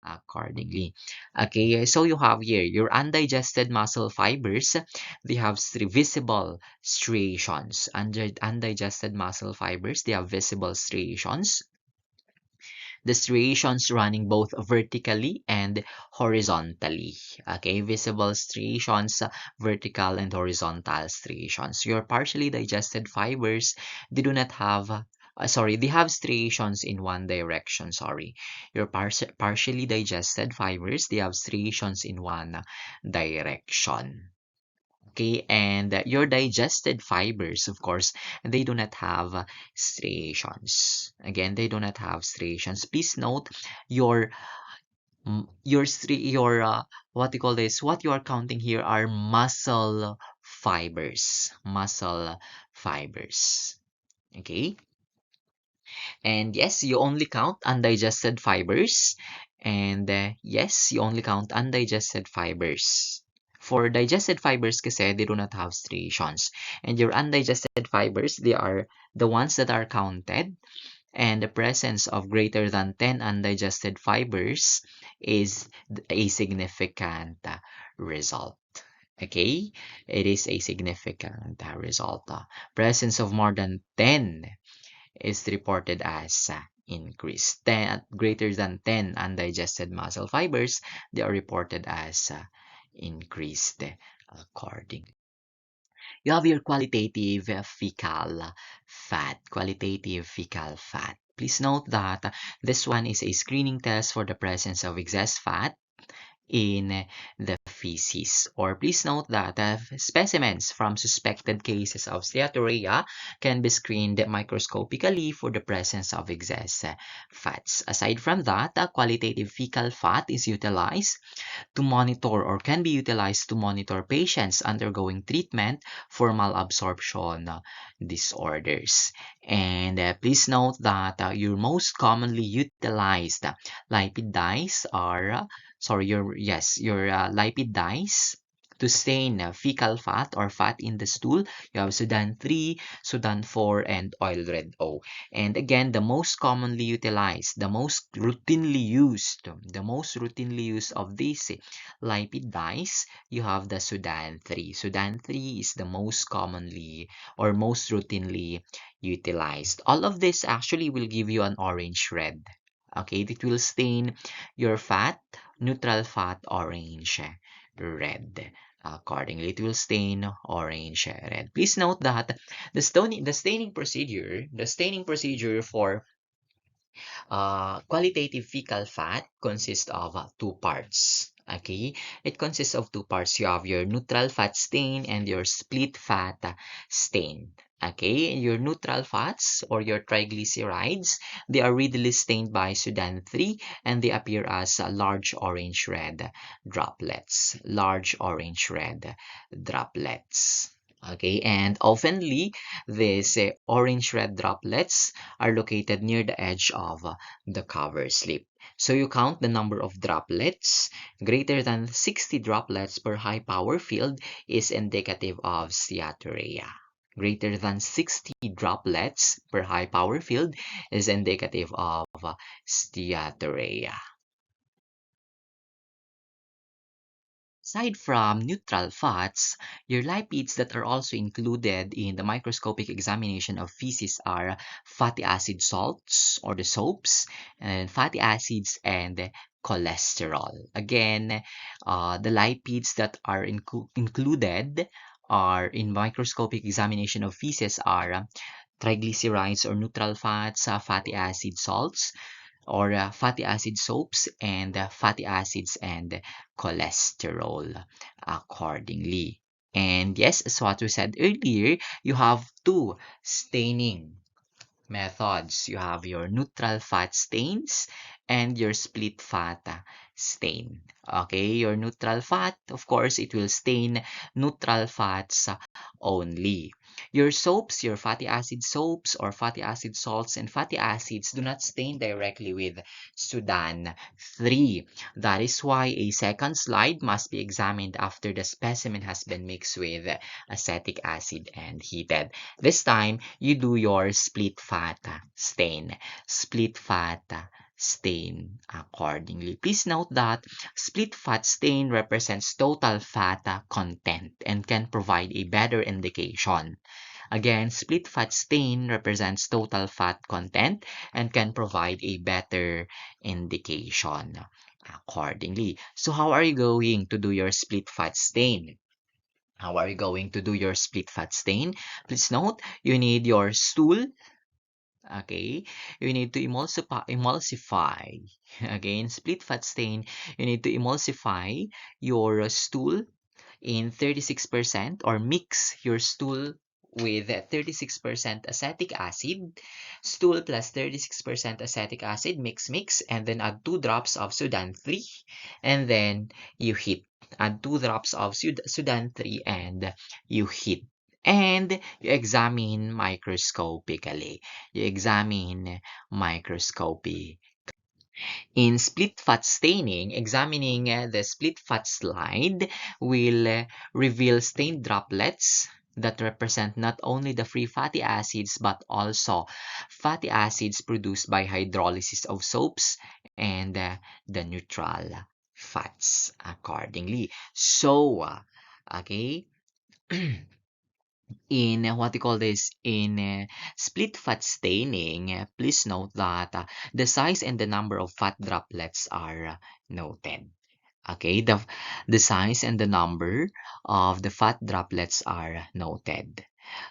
accordingly. Okay, so you have here your undigested muscle fibers. They have visible striations. Under undigested muscle fibers, they have visible striations. The striations running both vertically and horizontally. Okay, visible striations, vertical and horizontal striations. Your partially digested fibers, they do not have they have striations in one direction. Sorry, your partially digested fibers, they have striations in one direction. Okay, and your digested fibers, of course, they do not have striations. Again, they do not have striations. Please note your what you call this? What you are counting here are muscle fibers. Muscle fibers. Okay, and yes, you only count undigested fibers. And yes, you only count undigested fibers. For digested fibers kasi, they do not have striations. And your undigested fibers, they are the ones that are counted. And the presence of greater than 10 undigested fibers is a significant result. Okay? It is a significant result. Presence of more than 10 is reported as increased. 10, greater than 10 undigested muscle fibers, they are reported as increased according. You have your qualitative fecal fat. Qualitative fecal fat. Please note that this one is a screening test for the presence of excess fat in the feces. Or please note that specimens from suspected cases of steatorrhea can be screened microscopically for the presence of excess fats. Aside from that, qualitative fecal fat is utilized to monitor, or can be utilized to monitor, patients undergoing treatment for malabsorption disorders. And please note that your most commonly utilized lipid dyes are your lipid dyes to stain fecal fat or fat in the stool. You have Sudan 3, Sudan 4, and oil red O. And again, the most commonly utilized, the most routinely used of these lipid dyes, you have the Sudan 3. Sudan 3 is the most commonly or most routinely utilized. All of this actually will give you an orange red. Okay, it will stain your fat, neutral fat, orange red. Accordingly, it will stain orange red. Please note that the staining procedure for qualitative fecal fat consists of two parts. Okay, it consists of two parts. You have your neutral fat stain and your split fat stain. Okay, your neutral fats or your triglycerides, they are readily stained by Sudan 3 and they appear as large orange-red droplets. Large orange-red droplets. Okay, and oftenly these orange-red droplets are located near the edge of the cover slip. So you count the number of droplets. Greater than 60 droplets per high power field is indicative of steatorrhea. Greater than 60 droplets per high power field is indicative of steatorrhea. Aside from neutral fats, your lipids that are also included in the microscopic examination of feces are fatty acid salts or the soaps, and fatty acids and cholesterol. Again, the lipids that are included are in microscopic examination of feces are triglycerides or neutral fats, fatty acid salts, or fatty acid soaps and fatty acids and cholesterol accordingly. And yes, as what we said earlier, you have two staining methods. You have your neutral fat stains and your split fat stain. Okay, your neutral fat, of course, it will stain neutral fats only. Your soaps, your fatty acid soaps or fatty acid salts and fatty acids do not stain directly with Sudan 3. That is why a second slide must be examined after the specimen has been mixed with acetic acid and heated. This time, you do your split fat stain. Split fat stain accordingly. Please note that split fat stain represents total fat content and can provide a better indication. Again, split fat stain represents total fat content and can provide a better indication accordingly. So how are you going to do your split fat stain? How are you going to do your split fat stain? Please note, you need your stool. Okay, you need to emulsify. Again, split fat stain, you need to emulsify your stool in 36% or mix your stool with 36% acetic acid, stool plus 36% acetic acid, mix, and then add 2 drops of Sudan 3, and then you heat. Add 2 drops of Sudan 3 and you heat. And you examine microscopically. You examine microscopically. In split fat staining, examining the split fat slide will reveal stained droplets that represent not only the free fatty acids but also fatty acids produced by hydrolysis of soaps and the neutral fats accordingly. So, okay. In what you call this in split fat staining, please note that the size and the number of fat droplets are noted. Okay, the size and the number of the fat droplets are noted.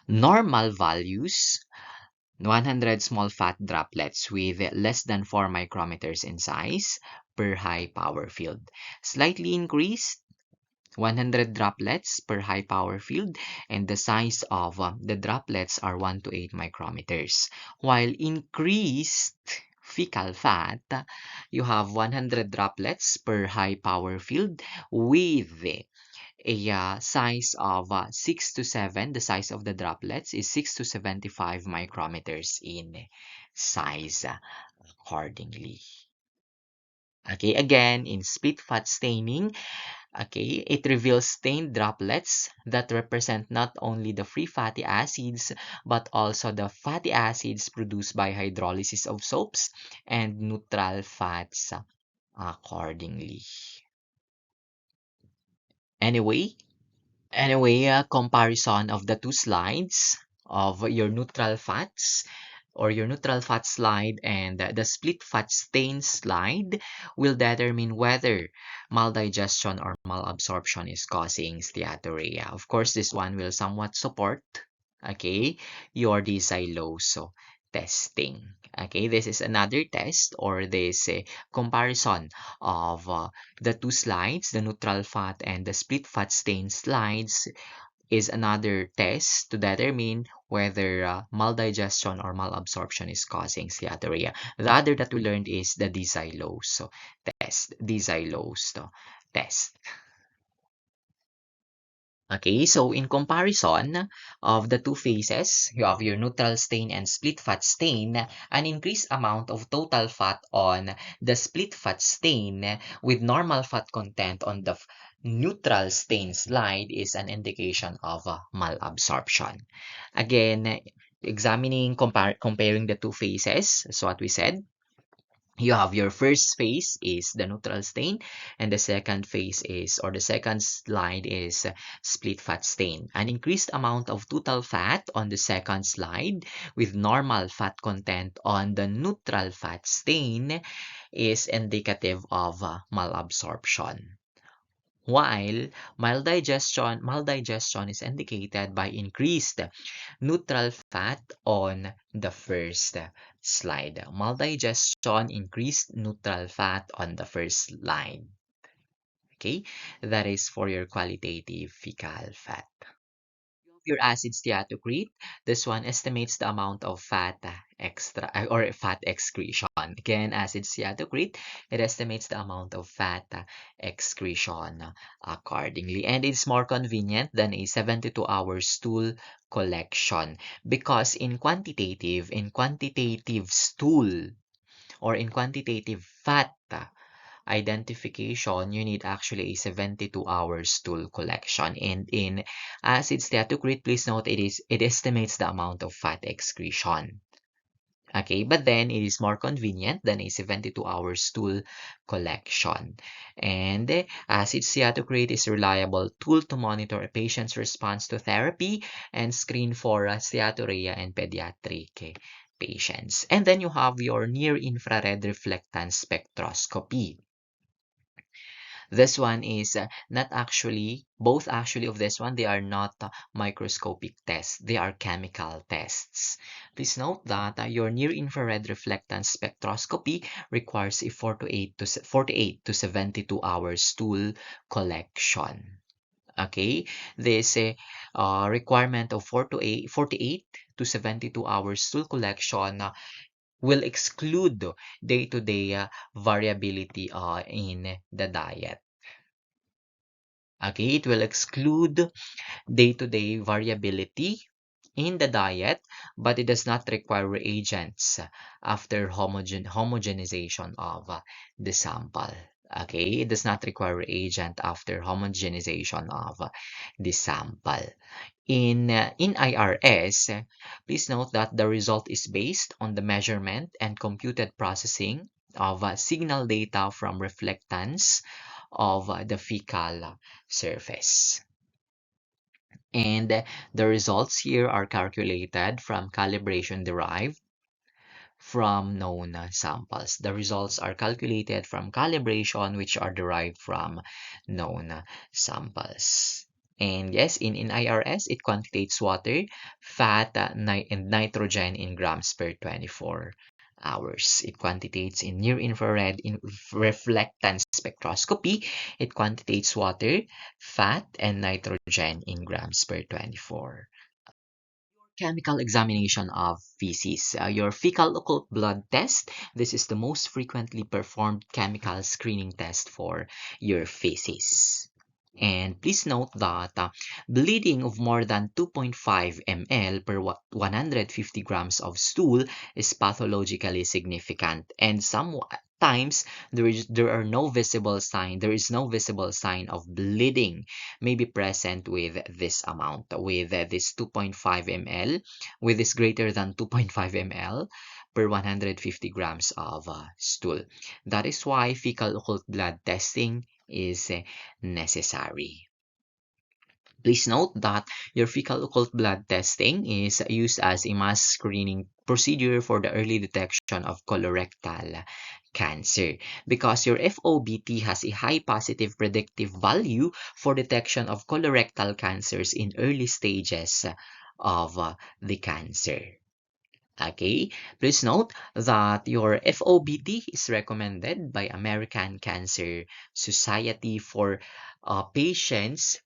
Normal values: 100 small fat droplets with less than 4 micrometers in size per high power field. Slightly increased: 100 droplets per high power field, and the size of the droplets are 1 to 8 micrometers. While increased fecal fat, you have 100 droplets per high power field with a size of 6 to 7. The size of the droplets is 6 to 75 micrometers in size accordingly. Okay, again, in split fat staining, okay, it reveals stained droplets that represent not only the free fatty acids but also the fatty acids produced by hydrolysis of soaps and neutral fats accordingly. Anyway, comparison of the two slides of your neutral fats or your neutral fat slide and the split fat stain slide will determine whether maldigestion or malabsorption is causing steatorrhea. Of course, this one will somewhat support, okay, your D-xyloso testing. Okay, this is another test or this comparison of the two slides, the neutral fat and the split fat stain slides, is another test to determine whether maldigestion or malabsorption is causing steatorrhea. The other that we learned is the D-xylose test. Okay, so in comparison of the two phases, you have your neutral stain and split fat stain, an increased amount of total fat on the split fat stain with normal fat content on the neutral stain slide is an indication of malabsorption. Again, comparing the two phases, so what we said, you have your first phase is the neutral stain, and the second phase is, or the second slide is split fat stain. An increased amount of total fat on the second slide with normal fat content on the neutral fat stain is indicative of malabsorption. While maldigestion is indicated by increased neutral fat on the first slide. Maldigestion, increased neutral fat on the first slide. Okay, that is for your qualitative fecal fat. Your acid steatocrete, this one estimates the amount of fat or fat excretion. Again, acid steatocrete, it estimates the amount of fat excretion accordingly. And it's more convenient than a 72-hour stool collection because in quantitative stool or in quantitative fat identification, you need actually a 72-hour stool collection. And in acid steatocrete, please note it estimates the amount of fat excretion. Okay, but then it is more convenient than a 72-hour stool collection. And acid steatocrete is a reliable tool to monitor a patient's response to therapy and screen for steatorrhea and pediatric patients. And then you have your near-infrared reflectance spectroscopy. This one is not actually, both actually of this one, they are not microscopic tests. They are chemical tests. Please note that your near-infrared reflectance spectroscopy requires a 48 to 72 hours stool collection. Okay, this requirement of 48 to 72 hours stool collection will exclude day-to-day variability in the diet. Okay, it will exclude day-to-day variability in the diet, but it does not require reagents after homogenization of the sample. Okay, it does not require reagent after homogenization of the sample. In IRS, please note that the result is based on the measurement and computed processing of signal data from reflectance of the fecal surface. And the results here are calculated from calibration derived from known samples. The results are calculated from calibration which are derived from known samples. And yes, in IRS, it quantitates water, fat, and nitrogen in grams per 24 hours. It quantitates in near-infrared reflectance spectroscopy. It quantitates water, fat, and nitrogen in grams per 24. Chemical examination of feces. Your fecal occult blood test. This is the most frequently performed chemical screening test for your feces. And please note that bleeding of more than 2.5 ml per 150 grams of stool is pathologically significant. And sometimes there is no visible sign of bleeding may be present with this amount, with this 2.5 ml, with this greater than 2.5 ml per 150 grams of stool. That is why fecal occult blood testing is necessary. Please note that your fecal occult blood testing is used as a mass screening procedure for the early detection of colorectal cancer because your FOBT has a high positive predictive value for detection of colorectal cancers in early stages of the cancer. Okay, please note that your FOBT is recommended by American Cancer Society for patients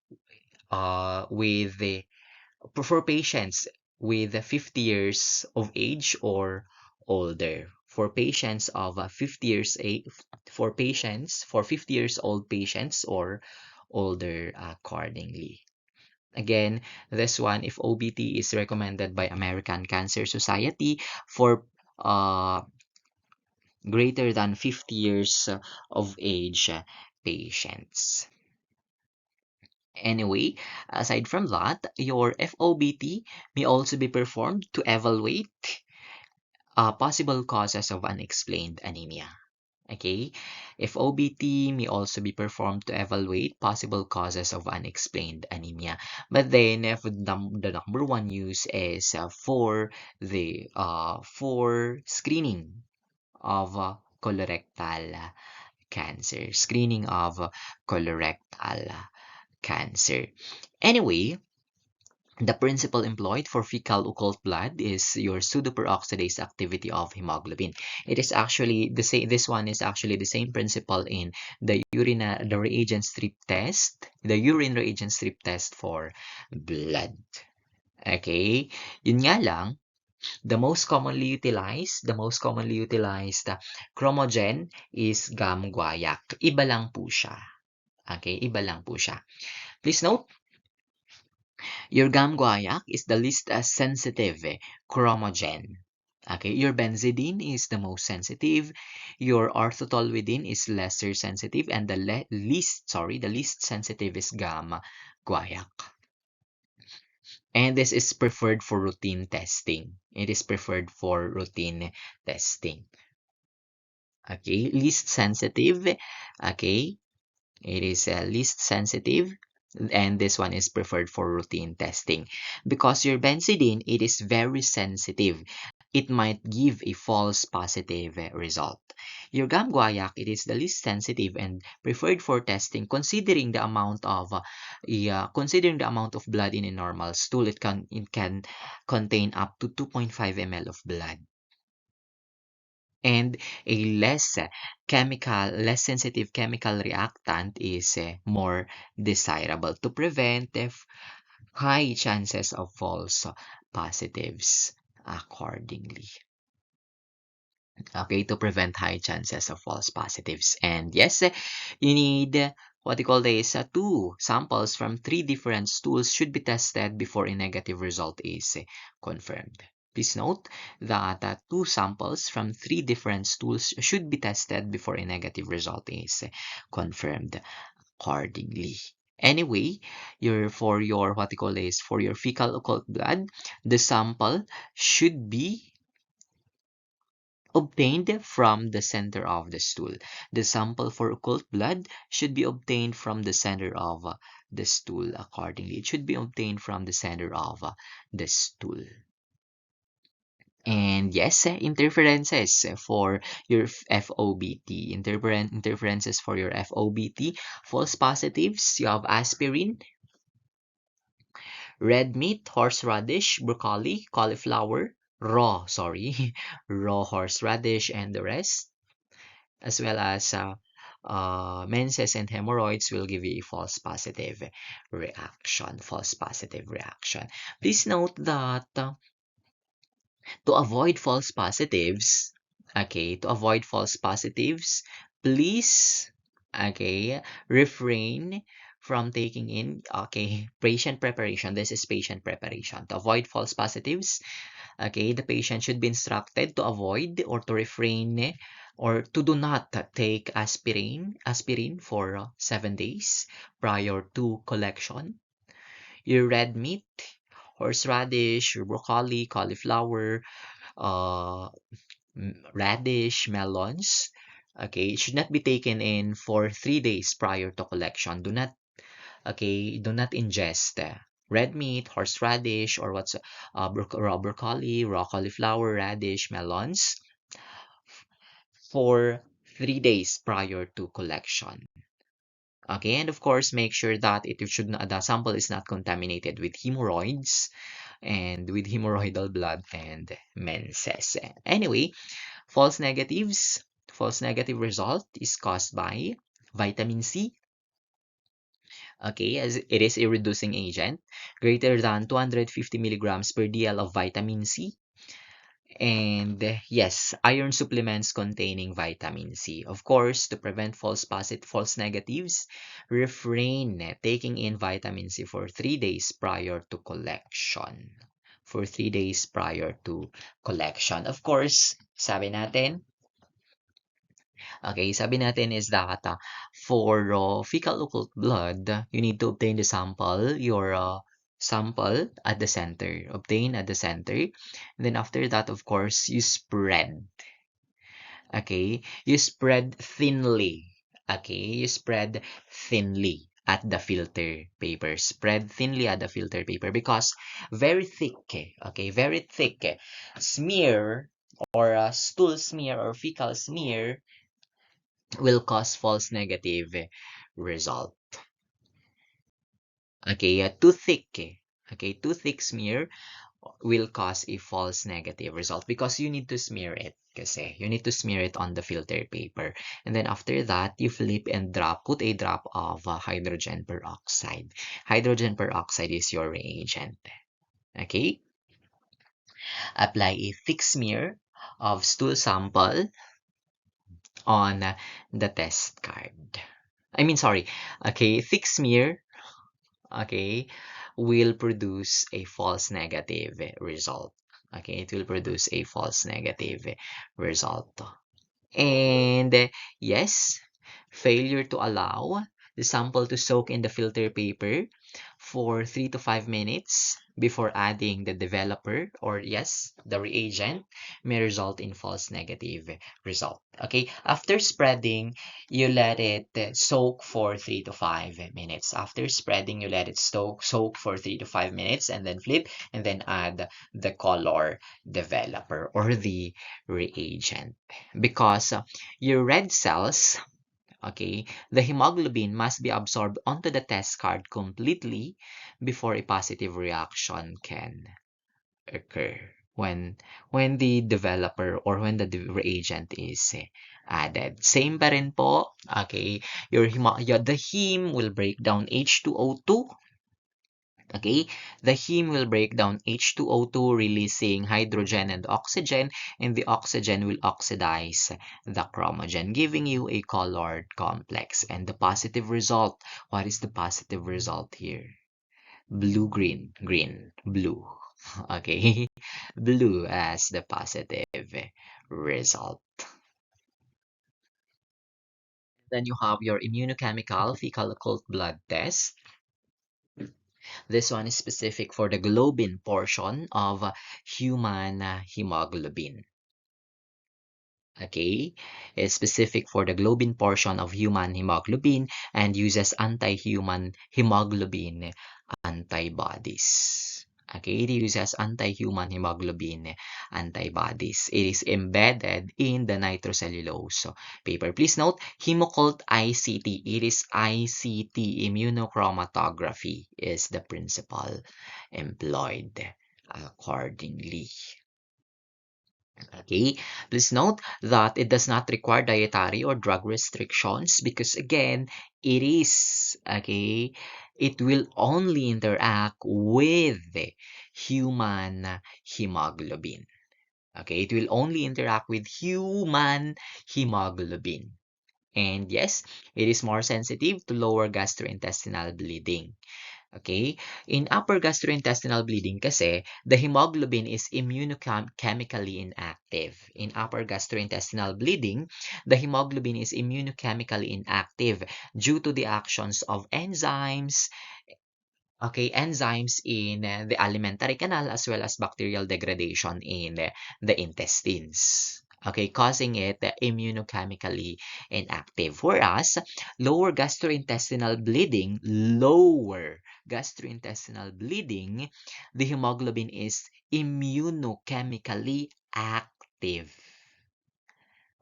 with the for patients with 50 years of age or older. For patients of 50 years age, for 50 years old patients or older accordingly. Again, this one, if OBT is recommended by American Cancer Society for greater than 50 years of age patients. Anyway, aside from that, your FOBT may also be performed to evaluate possible causes of unexplained anemia. Okay, FOBT may also be performed to evaluate possible causes of unexplained anemia. But then, if the number one use is for screening of colorectal cancer, screening of colorectal cancer. Anyway, the principle employed for fecal occult blood is your pseudoperoxidase activity of hemoglobin. It is actually the same. This one is actually the same principle in the reagent strip test, the urine reagent strip test for blood. Okay, yun nga lang, the most commonly utilized chromogen is gam-guaiac. Iba lang po siya. Okay, iba lang po siya. Please note, your gam-guaiac is the least sensitive chromogen. Okay, your benzidine is the most sensitive. Your orthotolidine is lesser sensitive, and the least sensitive is gam-guaiac. And this is preferred for routine testing. It is preferred for routine testing. Okay, least sensitive. Okay, it is least sensitive, and this one is preferred for routine testing. Because your benzidine, it is very sensitive. It might give a false positive result. Your gam-guaiac, it is the least sensitive and preferred for testing, considering the amount of blood in a normal stool. It can contain up to 2.5 ml of blood. And a less sensitive chemical reactant is more desirable to prevent high chances of false positives accordingly. Okay, to prevent high chances of false positives. And yes, you need what you call this, two samples from three different stools should be tested before a negative result is confirmed. Please note that two samples from three different stools should be tested before a negative result is confirmed accordingly. Anyway, for your what you call this, for your fecal occult blood, the sample should be obtained from the center of the stool. The sample for occult blood should be obtained from the center of the stool accordingly. It should be obtained from the center of the stool. And yes, interferences for your FOBT. Interferences for your FOBT. False positives, you have aspirin, red meat, horseradish, broccoli, cauliflower, raw horseradish, and the rest, as well as menses and hemorrhoids will give you a false positive reaction. Please note that to avoid false positives, please, refrain from taking in, patient preparation. This is patient preparation. To avoid false positives, the patient should be instructed to avoid or to refrain or to do not take aspirin for 7 days prior to collection. Your red meat, horseradish, broccoli, cauliflower, uh, radish, melons, should not be taken in for 3 days prior to collection. Do not ingest red meat, horseradish, or raw broccoli, raw cauliflower, radish, melons for 3 days prior to collection. Okay, and of course, make sure that the sample is not contaminated with hemorrhoids and with hemorrhoidal blood and menses. Anyway, false negatives. False negative result is caused by vitamin C. Okay, as it is a reducing agent, greater than 250 milligrams per dl of vitamin C. And yes, iron supplements containing vitamin C. Of course, to prevent false negatives, refrain taking in vitamin C for 3 days prior to collection. For 3 days prior to collection. Of course, sabi natin is that for fecal occult blood, you need to obtain the sample, your sample at the center. Obtain at the center. And then after that, of course, you spread. Okay? You spread thinly. Okay? You spread thinly at the filter paper. Spread thinly at the filter paper because very thick, okay, very thick smear or a stool smear or fecal smear will cause false negative result. Okay, too thick, okay, too thick smear will cause a false negative result because you need to smear it. Kasi you need to smear it on the filter paper. And then after that, you flip and put a drop of hydrogen peroxide. Hydrogen peroxide is your reagent. Okay? Apply a thick smear of stool sample on the test card. I mean, sorry. Okay, thick smear, okay, will produce a false negative result. Okay, it will produce a false negative result. And yes, failure to allow the sample to soak in the filter paper for 3 to 5 minutes before adding the developer or yes, the reagent may result in false negative result. Okay, after spreading, you let it soak for 3 to 5 minutes. After spreading, you let it soak for 3 to 5 minutes and then flip and then add the color developer or the reagent because your red cells, okay, the hemoglobin must be absorbed onto the test card completely before a positive reaction can occur when the developer or when the reagent is added. Same pa rin po, okay, the heme will break down H2O2. Okay, the heme will break down H2O2, releasing hydrogen and oxygen, and the oxygen will oxidize the chromogen, giving you a colored complex. And the positive result, what is the positive result here? Blue, green, green, blue. Okay, blue as the positive result. Then you have your immunochemical fecal occult blood test. This one is specific for the globin portion of human hemoglobin. Okay, it's specific for the globin portion of human hemoglobin and uses anti-human hemoglobin antibodies. Okay, it uses anti-human hemoglobin antibodies. It is embedded in the nitrocellulose paper. Please note, Hemoccult ICT. It is ICT, immunochromatography, is the principle employed accordingly. Okay, please note that it does not require dietary or drug restrictions because again, it is, okay, it will only interact with the human hemoglobin. Okay, it will only interact with human hemoglobin. And yes, it is more sensitive to lower gastrointestinal bleeding. Okay? In upper gastrointestinal bleeding kasi, the hemoglobin is immunochemically inactive. In upper gastrointestinal bleeding, the hemoglobin is immunochemically inactive due to the actions of enzymes, okay, enzymes in the alimentary canal as well as bacterial degradation in the intestines. Okay, causing it immunochemically inactive. Whereas lower gastrointestinal bleeding, the hemoglobin is immunochemically active.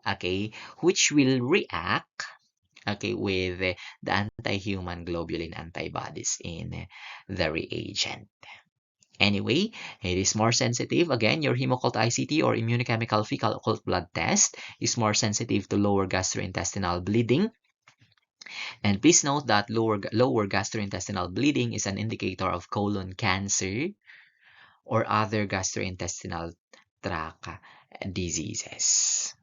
Okay, which will react, okay, with the anti-human globulin antibodies in the reagent. Anyway, it is more sensitive. Again, your Hemoccult ICT or immunochemical fecal occult blood test is more sensitive to lower gastrointestinal bleeding. And please note that lower gastrointestinal bleeding is an indicator of colon cancer or other gastrointestinal tract diseases.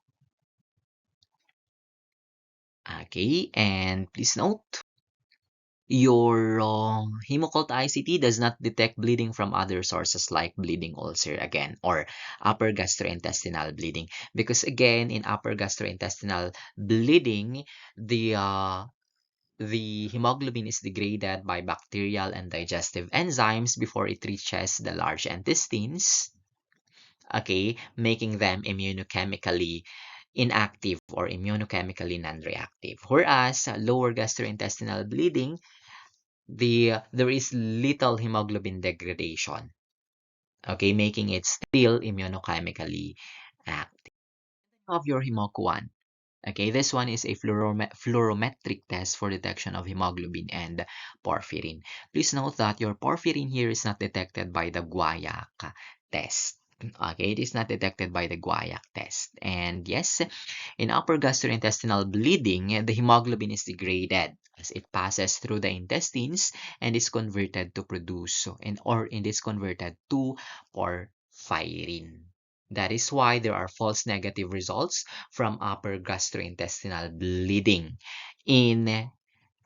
Okay, and please note, your Hemoccult ICT does not detect bleeding from other sources like bleeding ulcer again or upper gastrointestinal bleeding, because again in upper gastrointestinal bleeding the hemoglobin is degraded by bacterial and digestive enzymes before it reaches the large intestines, okay, making them immunochemically inactive or immunochemically non-reactive. Whereas lower gastrointestinal bleeding, there is little hemoglobin degradation, okay, making it still immunochemically active. Of your Hemoc-1. Okay, this one is a fluorometric test for detection of hemoglobin and porphyrin. Please note that your porphyrin here is not detected by the Guaiac test. Okay, it is not detected by the Guaiac test. And yes, in upper gastrointestinal bleeding, the hemoglobin is degraded as it passes through the intestines and is converted to produce, or it is converted to porphyrin. That is why there are false negative results from upper gastrointestinal bleeding in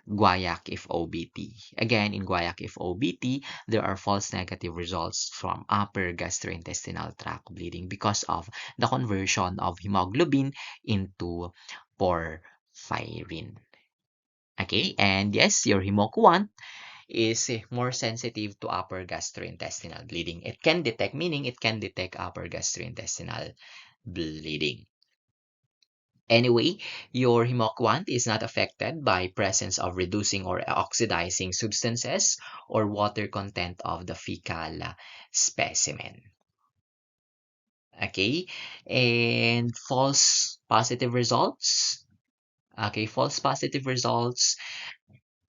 Guaiac if OBT. Again, in Guaiac if OBT, there are false negative results from upper gastrointestinal tract bleeding because of the conversion of hemoglobin into porphyrin. Okay, and yes, your Hemoc-1 is more sensitive to upper gastrointestinal bleeding. It can detect, meaning it can detect upper gastrointestinal bleeding. Anyway, your Hemoc-1 is not affected by presence of reducing or oxidizing substances or water content of the fecal specimen. Okay, and false positive results. Okay, false positive results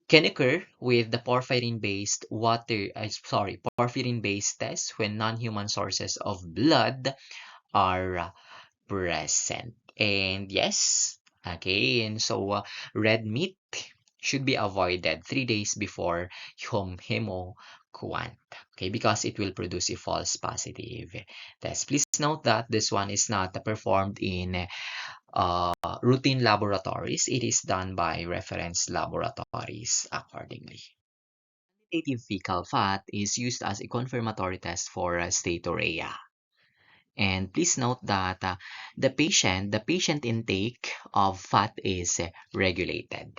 can occur with the porphyrin-based test when non-human sources of blood are present. And yes, okay, and so red meat should be avoided 3 days before Hemoc-1, okay, because it will produce a false positive test. Please note that this one is not performed in routine laboratories. It is done by reference laboratories accordingly. Quantitative fecal fat is used as a confirmatory test for steatorrhea. And please note that the patient intake of fat is regulated.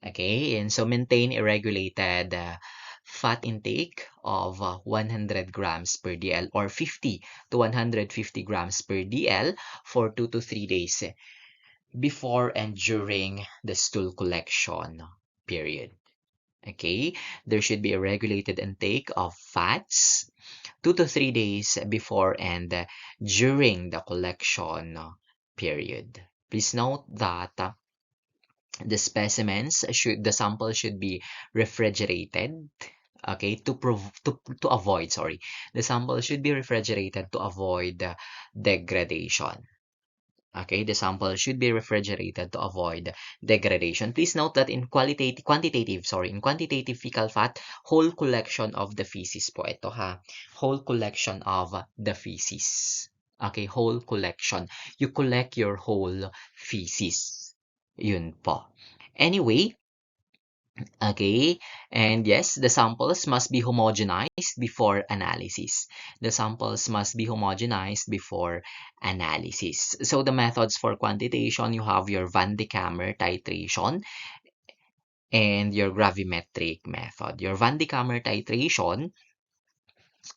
Okay, and so maintain a regulated fat intake of 100 grams per DL or 50 to 150 grams per DL for 2 to 3 days before and during the stool collection period. Okay, there should be a regulated intake of fats 2 to 3 days before and during the collection period. Please note that the sample should be refrigerated. Okay, to avoid, sorry, the sample should be refrigerated to avoid degradation. Okay, the sample should be refrigerated to avoid degradation. Please note that in quantitative fecal fat, whole collection of the feces po ito ha. Whole collection of the feces. Okay, whole collection. You collect your whole feces. Yun po. Anyway, okay, and yes, the samples must be homogenized before analysis. The samples must be homogenized before analysis. So the methods for quantitation, you have your Van de Kamer titration and your gravimetric method. Your Van de Kamer titration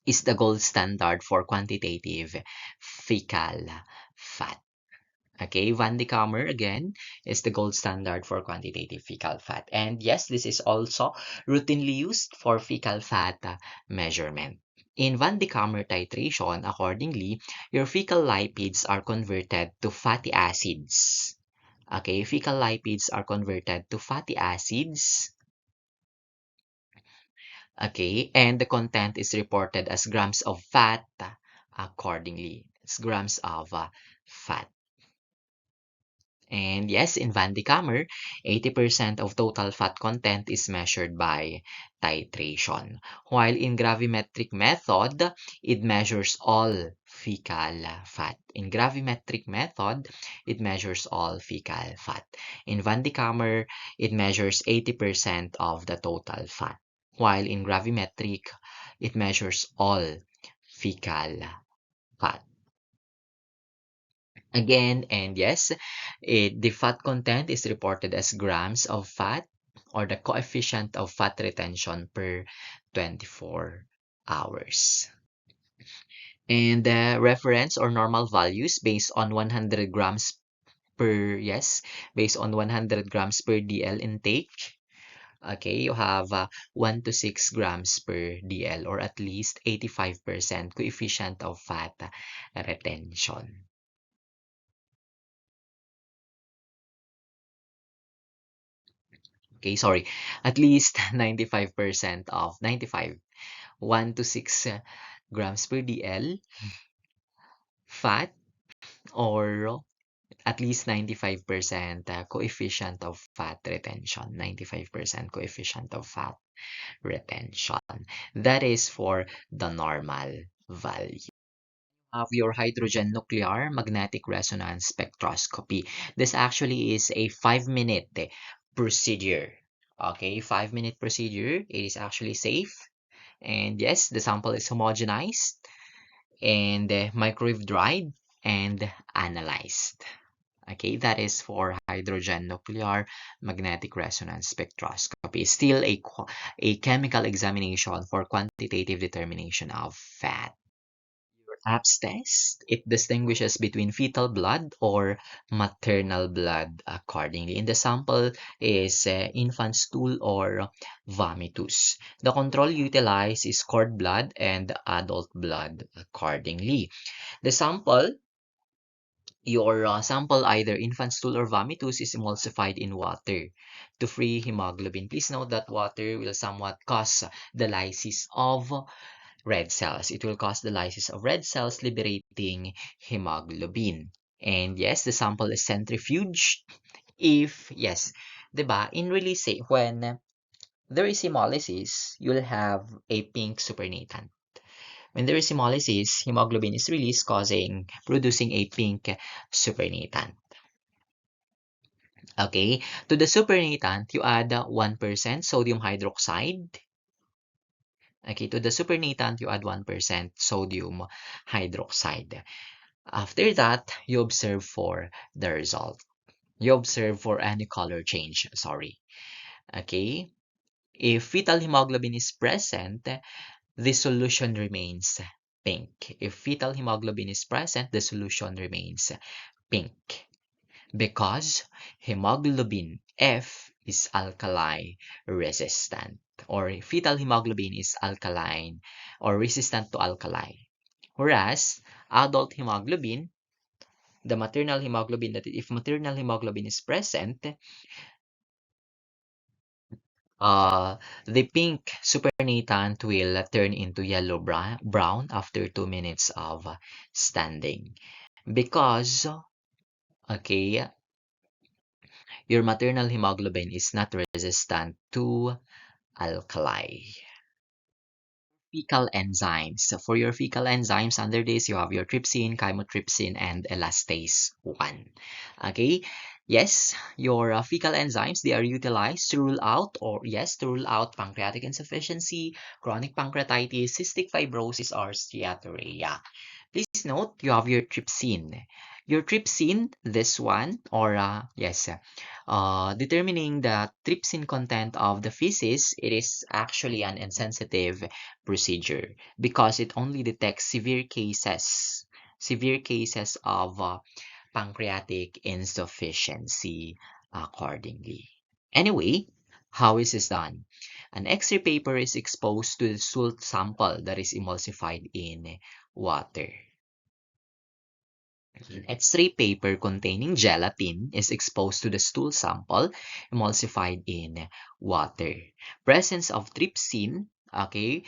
is the gold standard for quantitative fecal fat. Okay, Van de Kamer again is the gold standard for quantitative fecal fat. And yes, this is also routinely used for fecal fat measurement. In Van de Kamer titration, accordingly, your fecal lipids are converted to fatty acids. Okay, fecal lipids are converted to fatty acids. Okay, and the content is reported as grams of fat accordingly. It's grams of fat. And yes, in Van de Kamer, 80% of total fat content is measured by titration. While in gravimetric method, it measures all fecal fat. In gravimetric method, it measures all fecal fat. In Van de Kamer, it measures 80% of the total fat. While in gravimetric, it measures all fecal fat. Again, and yes, the fat content is reported as grams of fat or the coefficient of fat retention per 24 hours. And the reference or normal values based on 100 grams based on 100 grams per DL intake. Okay, you have 1 to 6 grams per DL or at least 85% coefficient of fat retention. Okay, sorry, at least 95% of 95, 1 to 6 grams per DL fat or at least 95% coefficient of fat retention, 95% coefficient of fat retention. That is for the normal value of your hydrogen nuclear magnetic resonance spectroscopy. This actually is a 5-minute procedure. Okay, 5-minute procedure. It is actually safe. And yes, the sample is homogenized and microwave dried and analyzed. Okay, that is for hydrogen nuclear magnetic resonance spectroscopy. Still a chemical examination for quantitative determination of fat. Apps test, it distinguishes between fetal blood or maternal blood accordingly. And the sample is infant stool or vomitus. The control utilized is cord blood and adult blood accordingly. The sample, your sample, either infant stool or vomitus, is emulsified in water to free hemoglobin. Please note that water will somewhat cause the lysis of red cells. It will cause the lysis of red cells, liberating hemoglobin. And yes, the sample is centrifuged. If, yes, diba, in release, when there is hemolysis, you'll have a pink supernatant. When there is hemolysis, hemoglobin is released, producing a pink supernatant. Okay, to the supernatant, you add 1% sodium hydroxide. Okay, to the supernatant, you add 1% sodium hydroxide. After that, you observe for the result. You observe for any color change, sorry. Okay, if fetal hemoglobin is present, the solution remains pink. If fetal hemoglobin is present, the solution remains pink because hemoglobin F is alkali resistant, or fetal hemoglobin is alkaline or resistant to alkali. Whereas adult hemoglobin, the maternal hemoglobin, that if maternal hemoglobin is present, uh, the pink supernatant will turn into yellow brown after 2 minutes of standing because, okay, your maternal hemoglobin is not resistant to alkali. Fecal enzymes. So for your fecal enzymes, under this, you have your trypsin, chymotrypsin, and elastase 1. Okay, yes, your fecal enzymes, they are utilized to rule out, or yes, to rule out pancreatic insufficiency, chronic pancreatitis, cystic fibrosis, or steatorrhea. Please note, you have your trypsin. Your trypsin, this one, or yes, determining the trypsin content of the feces, it is actually an insensitive procedure because it only detects severe cases of pancreatic insufficiency accordingly. Anyway, how is this done? An X-ray paper is exposed to the salt sample that is emulsified in water. X-ray paper containing gelatin is exposed to the stool sample, emulsified in water. Presence of trypsin, okay,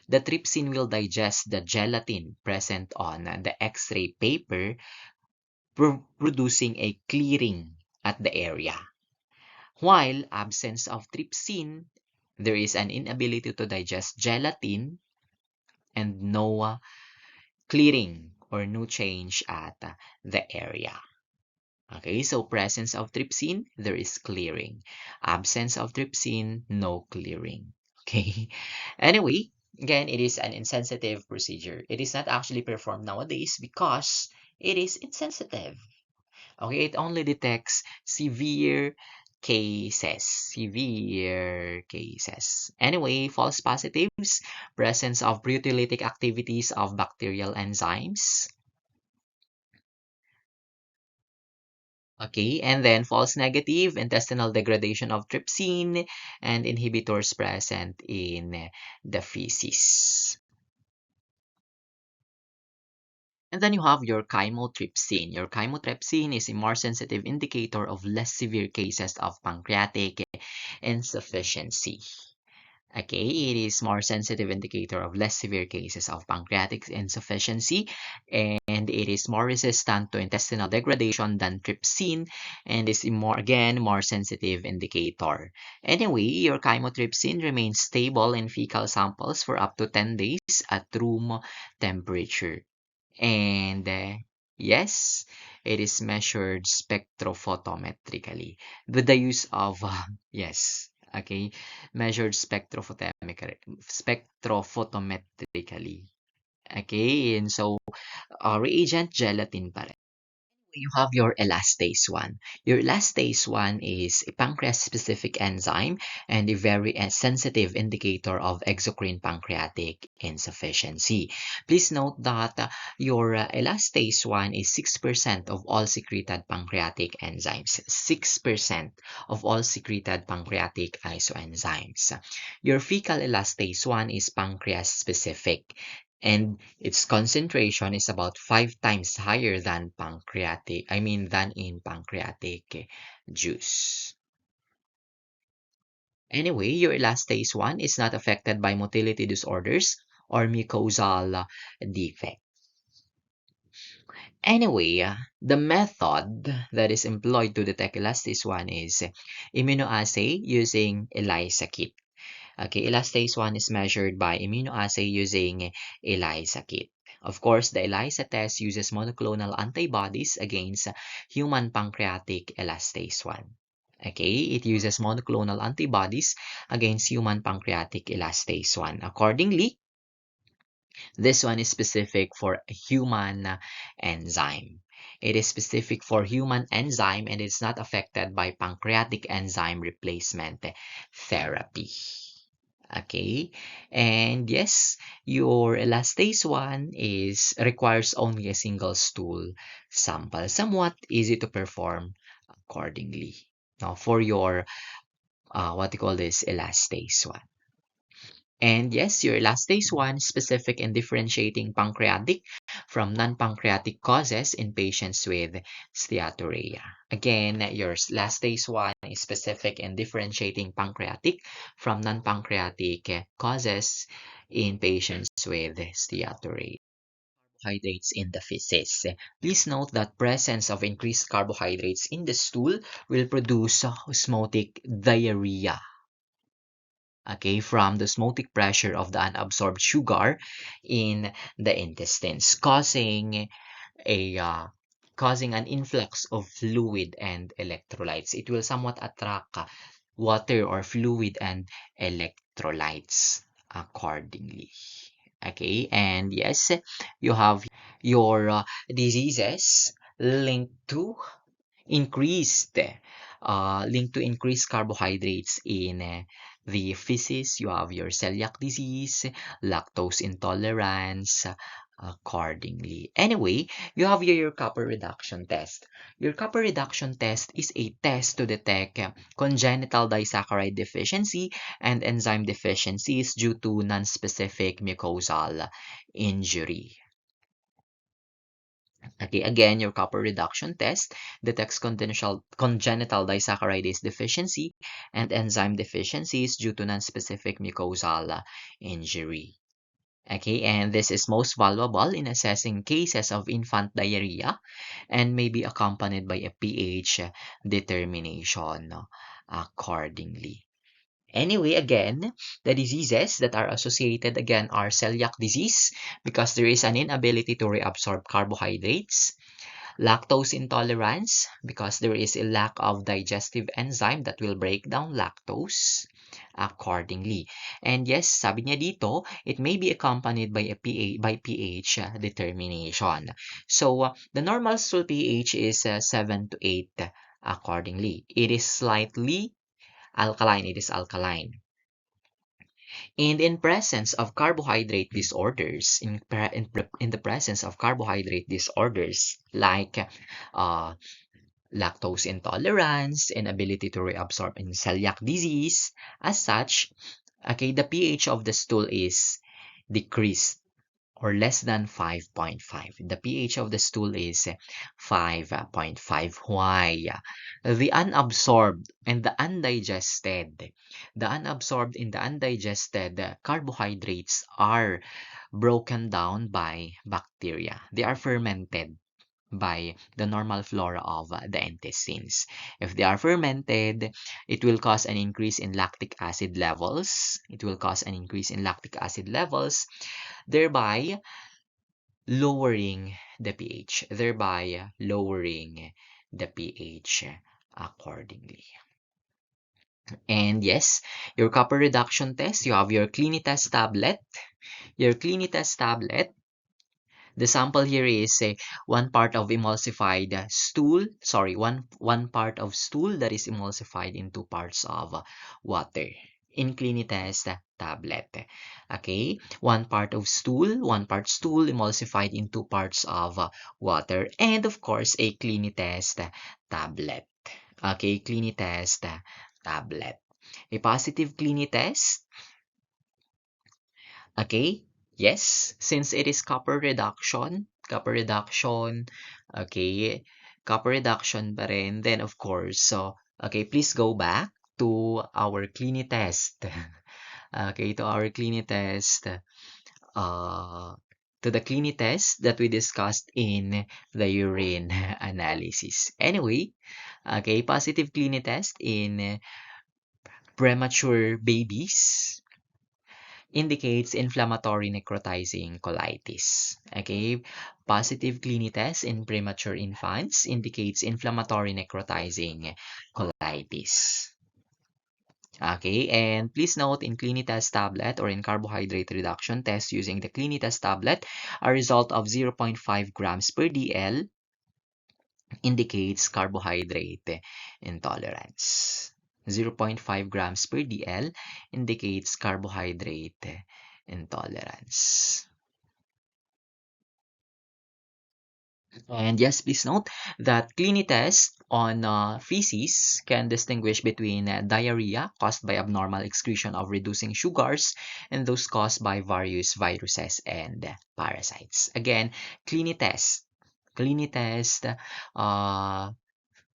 the trypsin will digest the gelatin present on the X-ray paper, producing a clearing at the area. While absence of trypsin, there is an inability to digest gelatin and no clearing or no change at the area. Okay, so presence of trypsin, there is clearing. Absence of trypsin, no clearing. Okay. Anyway, again, it is an insensitive procedure. It is not actually performed nowadays because it is insensitive. Okay, it only detects severe cases. Severe cases. Anyway, false positives, presence of proteolytic activities of bacterial enzymes. Okay, and then false negative, intestinal degradation of trypsin and inhibitors present in the feces. And then you have your chymotrypsin. Your chymotrypsin is a more sensitive indicator of less severe cases of pancreatic insufficiency. Okay, it is more sensitive indicator of less severe cases of pancreatic insufficiency, and it is more resistant to intestinal degradation than trypsin, and is more again more sensitive indicator. Anyway, your chymotrypsin remains stable in fecal samples for up to 10 days at room temperature. And yes, it is measured spectrophotometrically with the use of yes, okay, measured spectrophotometrically. Okay, and so reagent gelatin pa rin. You have your elastase 1. Your elastase 1 is a pancreas-specific enzyme and a very sensitive indicator of exocrine pancreatic insufficiency. Please note that your elastase 1 is 6% of all secreted pancreatic enzymes. 6% of all secreted pancreatic isoenzymes. Your fecal elastase 1 is pancreas-specific, and its concentration is about 5 times higher than than in pancreatic juice. Anyway, your elastase 1 is not affected by motility disorders or mucosal defect. Anyway, the method that is employed to detect elastase 1 is immunoassay using ELISA kit. Okay, elastase 1 is measured by immunoassay using ELISA kit. Of course, the ELISA test uses monoclonal antibodies against human pancreatic elastase 1. Okay, it uses monoclonal antibodies against human pancreatic elastase 1. Accordingly, this one is specific for human enzyme. It is specific for human enzyme and it's not affected by pancreatic enzyme replacement therapy. Okay, and yes, your elastase 1 is requires only a single stool sample, somewhat easy to perform accordingly. Now, for your what you call this elastase 1. And yes, your elastase 1 is specific in differentiating pancreatic from non-pancreatic causes in patients with steatorrhea. Again, your elastase 1 is specific in differentiating pancreatic from non-pancreatic causes in patients with steatorrhea. Carbohydrates in the feces. Please note that presence of increased carbohydrates in the stool will produce osmotic diarrhea, okay, from the osmotic pressure of the unabsorbed sugar in the intestines, a causing an influx of fluid and electrolytes. It will somewhat attract water or fluid and electrolytes accordingly. Okay, and yes, you have your diseases linked to increased increased carbohydrates in the feces. You have your celiac disease, lactose intolerance, accordingly. Anyway, you have your copper reduction test. Your copper reduction test is a test to detect congenital disaccharide deficiency and enzyme deficiencies due to non-specific mucosal injury. Okay, again, your copper reduction test detects congenital disaccharidase deficiency and enzyme deficiencies due to non-specific mucosal injury. Okay, and this is most valuable in assessing cases of infant diarrhea and may be accompanied by a pH determination accordingly. Anyway, again, the diseases that are associated again are celiac disease because there is an inability to reabsorb carbohydrates, lactose intolerance because there is a lack of digestive enzyme that will break down lactose accordingly. And yes, sabi niya dito, it may be accompanied by a pH determination. So, the normal stool pH is 7 to 8 accordingly. It is slightly alkaline. It is alkaline. And in presence of carbohydrate disorders, in the presence of carbohydrate disorders like uh, lactose intolerance, inability to reabsorb in celiac disease, as such, okay, the pH of the stool is decreased or less than 5.5. The pH of the stool is 5.5. Why? The unabsorbed and the unabsorbed and the undigested carbohydrates are broken down by bacteria. They are fermented by the normal flora of the intestines. If they are fermented, it will cause an increase in lactic acid levels. It will cause an increase in lactic acid levels, thereby lowering the pH, thereby lowering the pH accordingly. And yes, your copper reduction test, you have your Clinitest tablet. Your Clinitest tablet, the sample here is one part of emulsified stool, sorry, one part of stool that is emulsified in two parts of water in Clinitest tablet. Okay, one part stool emulsified in two parts of water, and of course a Clinitest tablet. Okay, Clinitest tablet. A positive Clinitest. Okay, yes, since it is okay, copper reduction pa rin, then of course, so, okay, please go back to our Clinitest. Okay, to our Clinitest, uh, to the Clinitest that we discussed in the urine analysis. Anyway, okay, positive Clinitest in premature babies indicates inflammatory necrotizing colitis. Okay, positive Clinitest in premature infants indicates inflammatory necrotizing colitis. Okay, and please note in Clinitest tablet or in carbohydrate reduction test using the Clinitest tablet, a result of 0.5 grams per DL indicates carbohydrate intolerance. 0.5 grams per DL indicates carbohydrate intolerance. And yes, please note that Clinitest on feces can distinguish between diarrhea caused by abnormal excretion of reducing sugars and those caused by various viruses and parasites. Again, Clinitest uh,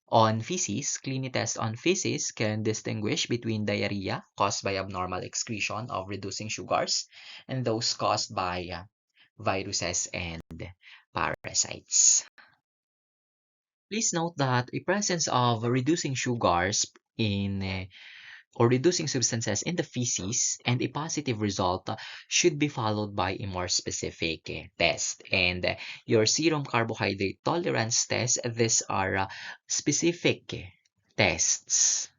Clinitest on feces can distinguish between diarrhea caused by abnormal excretion of reducing sugars and those caused by viruses and parasites. Please note that a presence of reducing sugars in or reducing substances in the feces and a positive result should be followed by a more specific test. And your serum carbohydrate tolerance test, these are specific tests.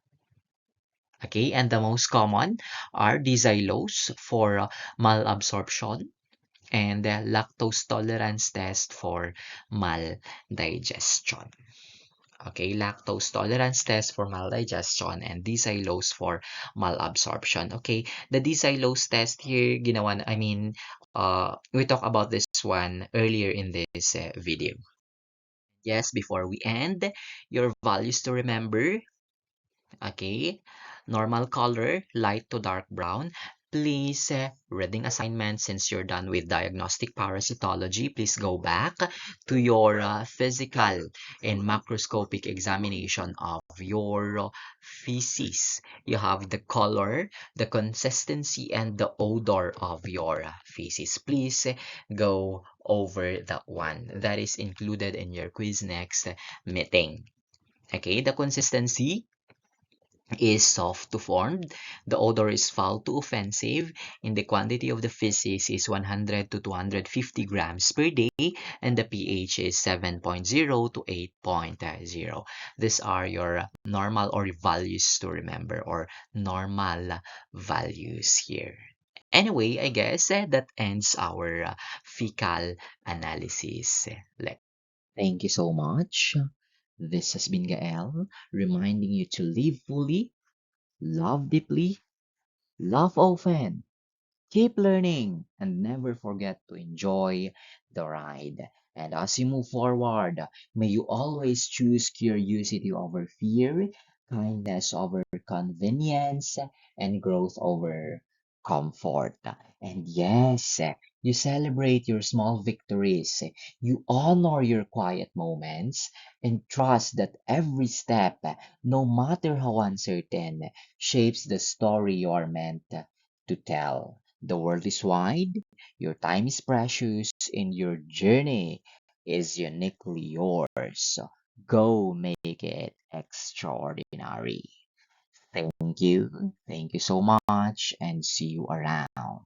Okay, and the most common are D-xylose for malabsorption and lactose tolerance test for maldigestion. Okay, lactose tolerance test for maldigestion and D-xylose for malabsorption. Okay, the D-xylose test here, we talked about this one earlier in this video. Yes, before we end, your values to remember. Okay, normal color, light to dark brown. Please, reading assignment, since you're done with diagnostic parasitology, please go back to your physical and macroscopic examination of your feces. You have the color, the consistency, and the odor of your feces. Please go over that one. That is included in your quiz next meeting. Okay, the consistency is soft to formed, the odor is foul to offensive, and the quantity of the feces is 100 to 250 grams per day, and the pH is 7.0 to 8.0. These are your normal or values to remember, or normal values here. Anyway, I guess that ends our fecal analysis. Thank you so much. This has been Gael, reminding you to live fully, love deeply, love often, keep learning, and never forget to enjoy the ride. And as you move forward, may you always choose curiosity over fear, kindness over convenience, and growth over comfort. And yes, you celebrate your small victories, you honor your quiet moments, and trust that every step, no matter how uncertain, shapes the story you are meant to tell. The world is wide, your time is precious, and your journey is uniquely yours. So go make it extraordinary. Thank you. Thank you so much, and see you around.